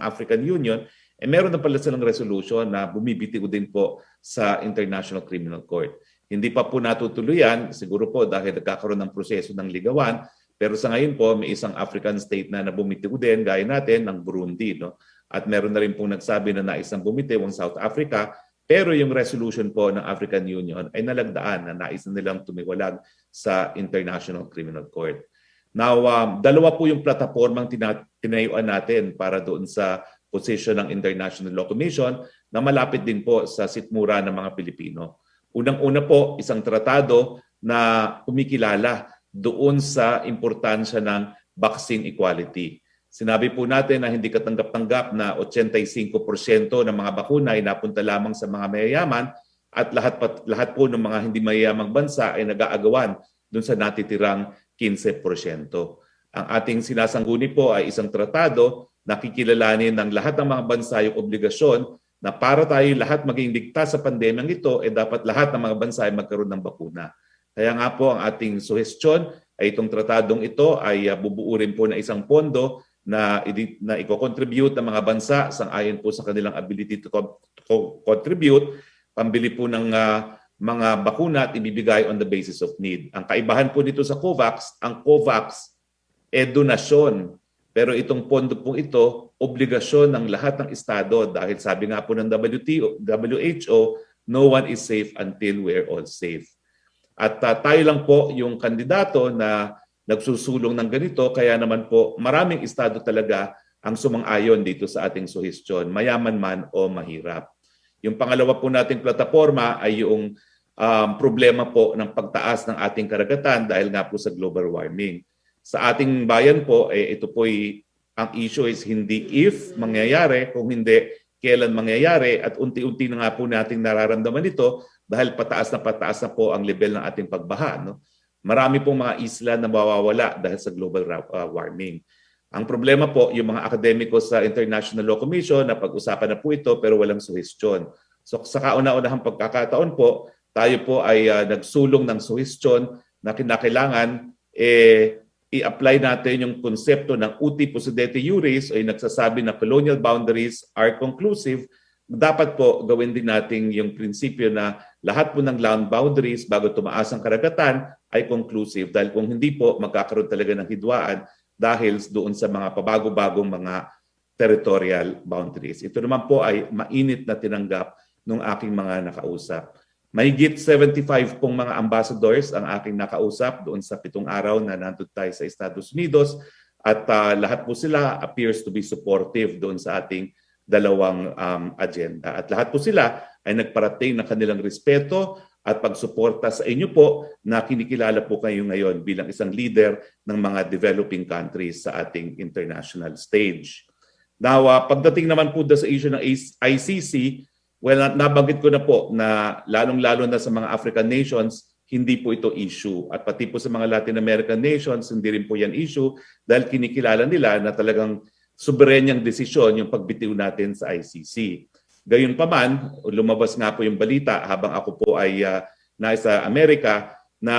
African Union, meron na pala silang resolution na bumibitiw din po sa International Criminal Court. Hindi pa po natutuluyan, siguro po dahil nagkakaroon ng proseso ng ligawan, pero sa ngayon po may isang African state na bumitiw din, gaya natin ng Burundi. No? At meron na rin po nagsabi na naisang bumitiw ang South Africa, pero yung resolution po ng African Union ay nalagdaan na nais na nilang tumiwalag sa International Criminal Court. Now, dalawa po yung platapormang tinayuan natin para doon sa position ng International Law Commission na malapit din po sa sikmura ng mga Pilipino. Unang-una po, isang tratado na kumikilala doon sa importansya ng vaccine equality. Sinabi po natin na hindi katanggap-tanggap na 85% ng mga bakuna ay napunta lamang sa mga mayayaman at lahat po ng mga hindi mayayamang bansa ay nag-aagawan dun sa natitirang 15%. Ang ating sinasangguni po ay isang tratado na kikilalanin ng lahat ng mga bansa yung obligasyon na para tayo lahat maging ligtas sa pandemyang ito, dapat lahat ng mga bansa ay magkaroon ng bakuna. Kaya nga po ang ating suhestyon ay itong tratadong ito ay bubuurin po na isang pondo na i-contribute ng mga bansa sang-ayon po sa kanilang ability to contribute, pambili po ng mga bakuna at ibibigay on the basis of need. Ang kaibahan po nito sa COVAX, ang COVAX donasyon. Pero itong pondo po ito, obligasyon ng lahat ng estado dahil sabi nga po ng WHO, no one is safe until we're all safe. At tayo lang po yung kandidato na nagsusulong ng ganito, kaya naman po maraming estado talaga ang sumang-ayon dito sa ating suhestyon, mayaman man o mahirap. Yung pangalawa po nating plataforma ay yung problema po ng pagtaas ng ating karagatan dahil nga po sa global warming. Sa ating bayan po, ito po ang issue is hindi if mangyayari, kung hindi kailan mangyayari at unti-unti na nga po nating nararamdaman ito dahil pataas na po ang level ng ating pagbaha. No? Marami pong mga isla na mawawala dahil sa global warming. Ang problema po, yung mga akademiko sa International Law Commission, na pag-usapan na po ito pero walang suhestyon. So sa kauna-unahang pagkakataon po, tayo po ay nagsulong ng suhestyon na kinakailangan i-apply natin yung konsepto ng uti possidete iuris ay nagsasabi na colonial boundaries are conclusive. Dapat po gawin din natin yung prinsipyo na lahat po ng land boundaries bago tumaas ang karagatan ay conclusive dahil kung hindi po magkakaroon talaga ng hidwaan dahil doon sa mga pabago-bagong mga territorial boundaries. Ito naman po ay mainit na tinanggap ng aking mga nakausap. Mahigit 75 pong mga ambassadors ang aking nakausap doon sa 7 araw na nandun tayo sa Estados Unidos at lahat po sila appears to be supportive doon sa ating dalawang agenda. At lahat po sila ay nagparating ng kanilang respeto at pagsuporta sa inyo po na kinikilala po kayo ngayon bilang isang leader ng mga developing countries sa ating international stage. Now, pagdating naman po sa issue ng ICC, well, nabanggit ko na po na lalong-lalo na sa mga African nations, hindi po ito issue. At pati po sa mga Latin American nations, hindi rin po yan issue dahil kinikilala nila na talagang soberenyang desisyon yung pagbitiw natin sa ICC. Gayunpaman, lumabas nga po yung balita habang ako po ay nasa Amerika na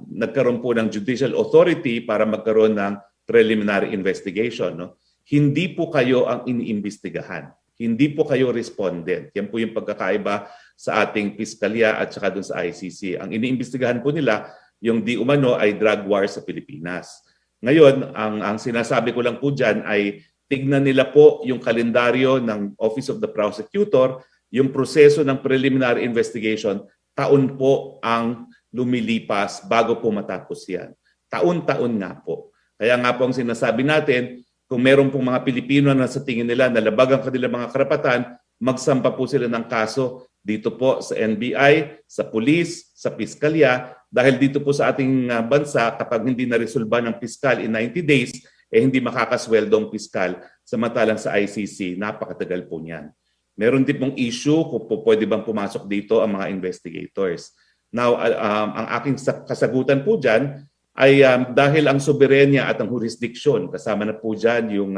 nagkaroon po ng judicial authority para magkaroon ng preliminary investigation. No? Hindi po kayo ang iniimbestigahan. Hindi po kayo respondent. Yan po yung pagkakaiba sa ating piskalya at saka dun sa ICC. Ang iniimbestigahan po nila, yung di umano ay drug war sa Pilipinas. Ngayon, ang sinasabi ko lang po dyan ay tignan nila po yung kalendaryo ng Office of the Prosecutor, yung proseso ng preliminary investigation, taon po ang lumilipas bago po matapos yan. Taon-taon nga po. Kaya nga po ang sinasabi natin, kung meron pong mga Pilipino na sa tingin nila na labag ang kanilang mga karapatan, magsampa po sila ng kaso dito po sa NBI, sa pulis, sa piskalya, dahil dito po sa ating bansa, kapag hindi na-resolba ng piskal in 90 days, hindi makakasweldong piskal. Samantalang sa ICC, napakatagal po niyan. Meron din pong issue kung po pwede bang pumasok dito ang mga investigators. Now, ang aking kasagutan po dyan, ay dahil ang soberenya at ang jurisdiction, kasama na po dyan yung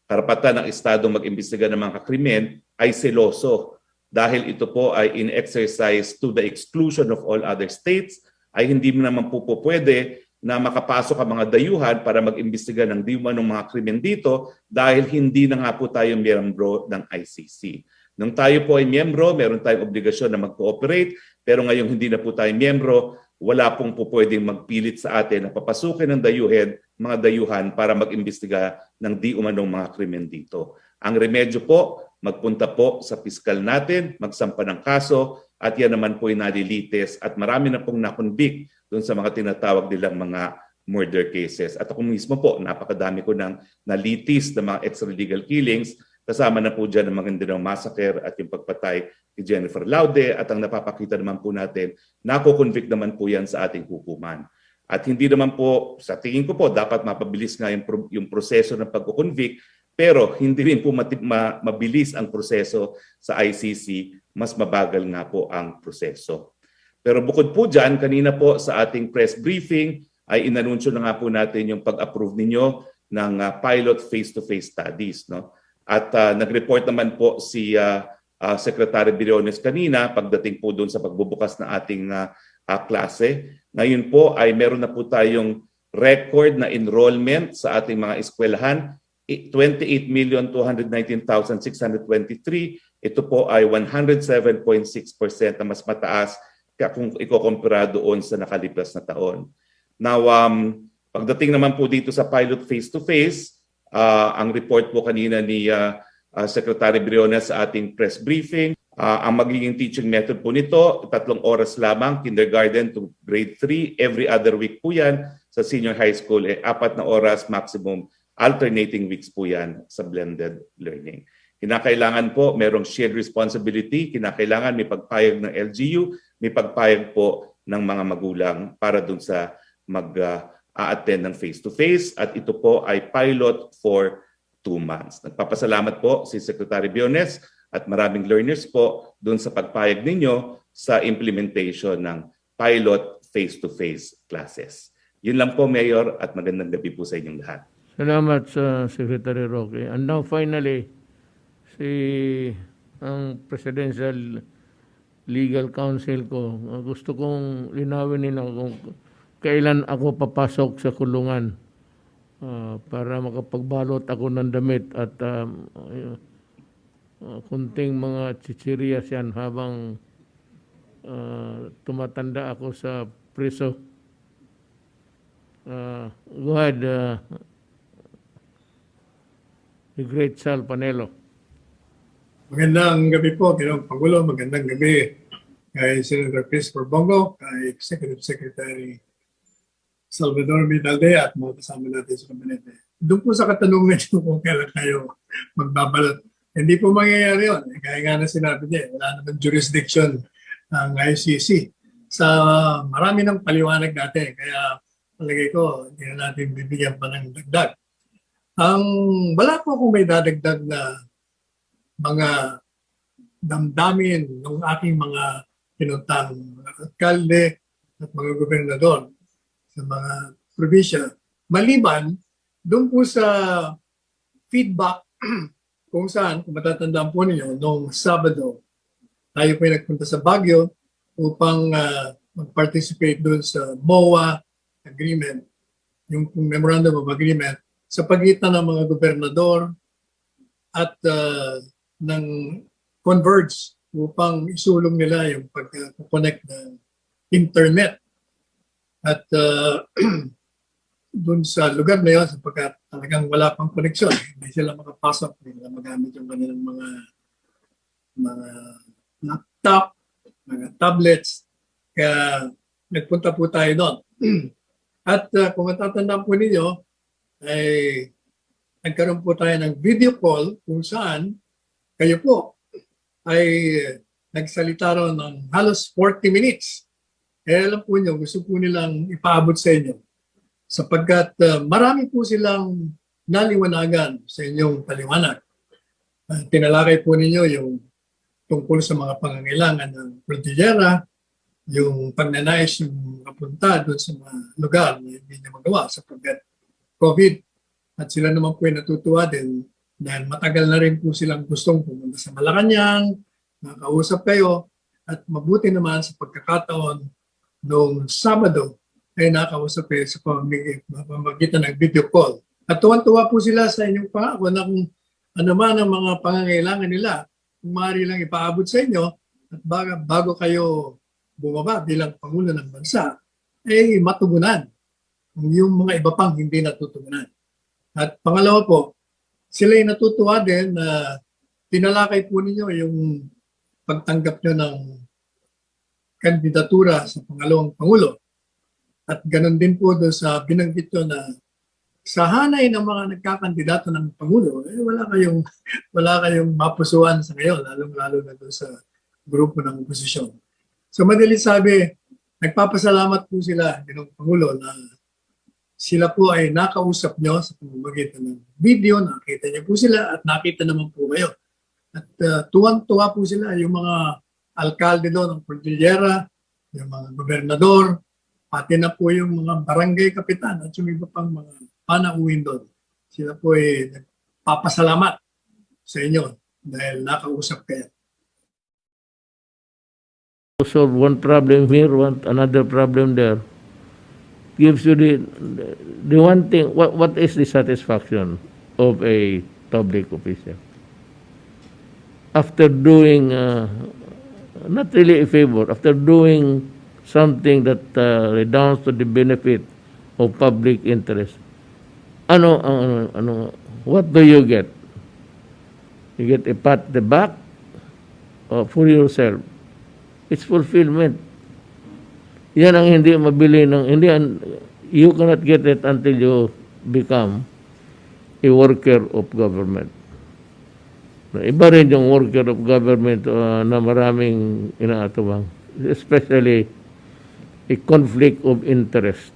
karapatan ng Estadong mag-imbestiga ng mga krimen, ay seloso. Dahil ito po ay in-exercise to the exclusion of all other states, ay hindi naman po pwede na makapasok ang mga dayuhan para mag-imbestiga ng di umanong mga krimen dito dahil hindi na nga po tayo miyembro ng ICC. Nung tayo po ay miyembro, meron tayong obligasyon na mag-cooperate, pero ngayong hindi na po tayo miyembro, wala pong po pwedeng magpilit sa atin na papasukin ng mga dayuhan para mag-imbestiga ng di umanong mga krimen dito. Ang remedyo po, magpunta po sa piskal natin, magsampa ng kaso, at yan naman po ay nalilitis at marami na pong nakonvict doon sa mga tinatawag nilang mga murder cases. At ako mismo po, napakadami ko ng nalitis na mga extralegal killings, kasama na po dyan ang Maguindanao Massacre at yung pagpatay ni Jennifer Laude at ang napapakita naman po natin, nako-convict naman po yan sa ating hukuman. At hindi naman po, sa tingin ko po, dapat mapabilis nga yung proseso ng pagko-convict, pero hindi rin po mabilis ang proseso sa ICC, mas mabagal nga po ang proseso. Pero bukod po dyan, kanina po sa ating press briefing ay inanunsyo na nga po natin yung pag-approve ninyo ng pilot face-to-face studies. No? At nag-report naman po si Secretary Briones kanina pagdating po doon sa pagbubukas ng ating klase. Ngayon po ay meron na po tayong record na enrollment sa ating mga eskwelahan, 28,219,623. Ito po ay 107.6% na mas mataas kung ikukumpara doon sa nakalipas na taon. Now, pagdating naman po dito sa pilot face-to-face, ang report po kanina ni Secretary Briones sa ating press briefing, ang magiging teaching method po nito, 3 oras lamang, kindergarten to grade 3, every other week po yan. Sa senior high school, 4 na oras maximum, alternating weeks po yan sa blended learning. Kinakailangan po merong shared responsibility, kinakailangan may pagpayag ng LGU, may pagpayag po ng mga magulang para dun sa mag-attend ng face-to-face at ito po ay pilot for 2 months. Nagpapasalamat po si Secretary Briones at maraming learners po dun sa pagpayag ninyo sa implementation ng pilot face-to-face classes. Yun lang po, Mayor, at magandang gabi po sa inyong lahat. Salamat sa Secretary Roque. And now finally, ang Presidential Legal Counsel ko, gusto kong linawin nila kung kailan ako papasok sa kulungan para makapagbalot ako ng damit at kunting mga chichirias yan habang tumatanda ako sa preso. Go ahead, the great Sal Panelo. Magandang gabi po, Ginoong Pangulo. Magandang gabi kay Senator Christopher Bongo, kay Executive Secretary Salvador Vidaldea at mga kasama natin sa kabinete. Doon po sa katanungan niyo kung kailan kayo magbabalot. Hindi po mangyayari yun. Kaya nga na sinabi niya, wala naman jurisdiction ang ICC. Sa marami ng paliwanag natin, kaya palagay ko, hindi na natin bibigyan pa ng dagdag. Wala po kung may dadagdag na mga damdamin ng aking mga pinuntang alkalde at mga gobernador sa mga probinsya. Maliban, doon po sa feedback kung saan, kung matatandaan po ninyo, noong Sabado, tayo po nagpunta sa Baguio upang mag-participate doon sa MOA agreement, yung Memorandum of Agreement, sa pagitan ng mga gobernador at ng Converge upang isulong nila yung pag-connect ng internet. At dun sa lugar na yun, sapagkat talagang wala pang koneksyon, hindi sila makapasok, hindi nila magamit yung kanilang mga laptop, mga tablets. Kaya nagpunta po tayo doon. At kung matatandaan po ninyo, ay nagkaroon po tayo ng video call kung saan kayo po ay nagsalita ron ng halos 40 minutes. Kaya alam po nyo, gusto po nilang ipaabot sa inyo. Sapagkat marami po silang naliwanagan sa inyong paliwanag. Tinalakay po ninyo yung tungkol sa mga pangangailangan ng Cordillera, yung pagnanais yung mapunta doon sa mga lugar na hindi niya magawa sapagkat COVID. At sila naman po ay natutuwa din dahil matagal na rin po silang gustong pumunta sa Malacanang, makausap kayo, at mabuti naman sa pagkakataon noong Sabado ay nakausap kayo sa pamamagitan ng video call. At tuwan-tuwa po sila sa inyong pangako na kung ano man ang mga pangangailangan nila, kung maaari lang ipaabot sa inyo at bago kayo bumaba bilang Pangulo ng Bansa, ay matugunan yung mga iba pang hindi natutugunan. At pangalawa po, sila ay natutuwa din na tinalakay po ninyo yung pagtanggap nyo ng kandidatura sa pangalawang Pangulo. At ganun din po doon sa binanggit nyo na sa hanay ng mga nagkakandidato ng Pangulo, wala kayong mapusuan sa ngayon, lalong-lalo na doon sa grupo ng oposisyon. So madali sabi, nagpapasalamat po sila ng Pangulo na sila po ay nakausap nyo sa pamamagitan ng video, nakita niyo po sila at nakita naman po kayo. At tuwang-tuwa po sila, yung mga alkalde doon ng Cordillera, yung mga gobernador, pati na po yung mga barangay kapitan at yung iba pang mga panauhin doon. Sila po ay nagpapasalamat sa inyo dahil nakausap kayo. Solve one problem here, another problem there. Gives you the one thing. What is the satisfaction of a public official after doing not really a favor, after doing something that redounds to the benefit of public interest? What do you get? You get a pat the back for yourself. It's fulfillment. Yan ang hindi mabili you cannot get it until you become a worker of government. Iba rin yung worker of government na maraming inaatubang, especially a conflict of interest.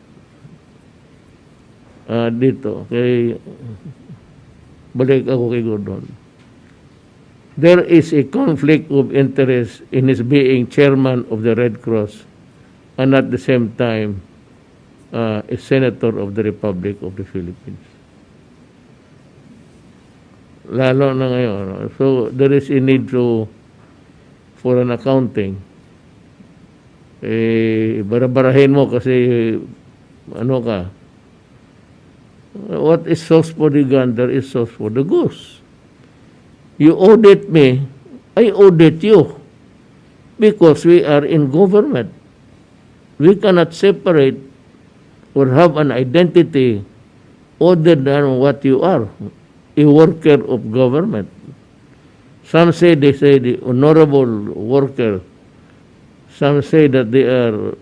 Dito, balik ako kay Gordon. There is a conflict of interest in his being chairman of the Red Cross and at the same time a senator of the Republic of the Philippines. Lalo na ngayon. So there is a need for an accounting. Barabarahin mo kasi ka. What is sauce for the gander is sauce for the goose. You audit me, I audit you. Because we are in government. We cannot separate or have an identity other than what you are, a worker of government. Some say the honorable worker. Some say that they are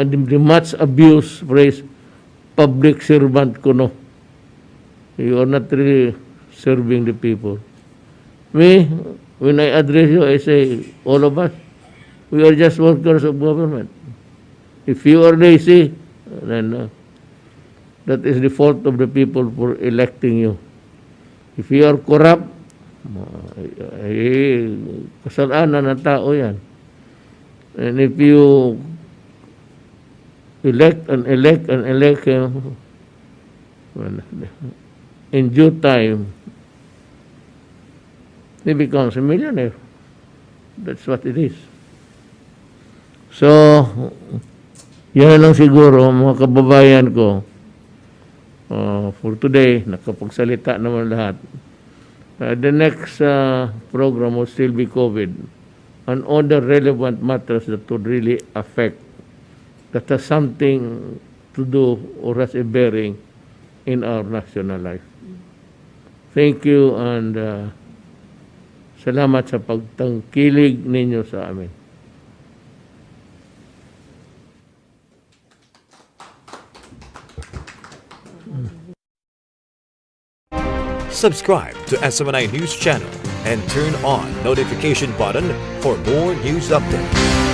the much abused phrase, public servant kuno. You are not really serving the people. Me, when I address you, I say, all of us, we are just workers of government. If you are lazy, then that is the fault of the people for electing you. If you are corrupt, kasalanan ng tao yan. And if you elect him, in due time, he becomes a millionaire. That's what it is. So, yan lang siguro, mga kababayan ko. For today, nakapagsalita naman lahat. The next program will still be COVID and other relevant matters that would really affect, that has something to do or has a bearing in our national life. Thank you and salamat sa pagtangkilig ninyo sa amin. Subscribe to SMNI News Channel and turn on notification button for more news updates.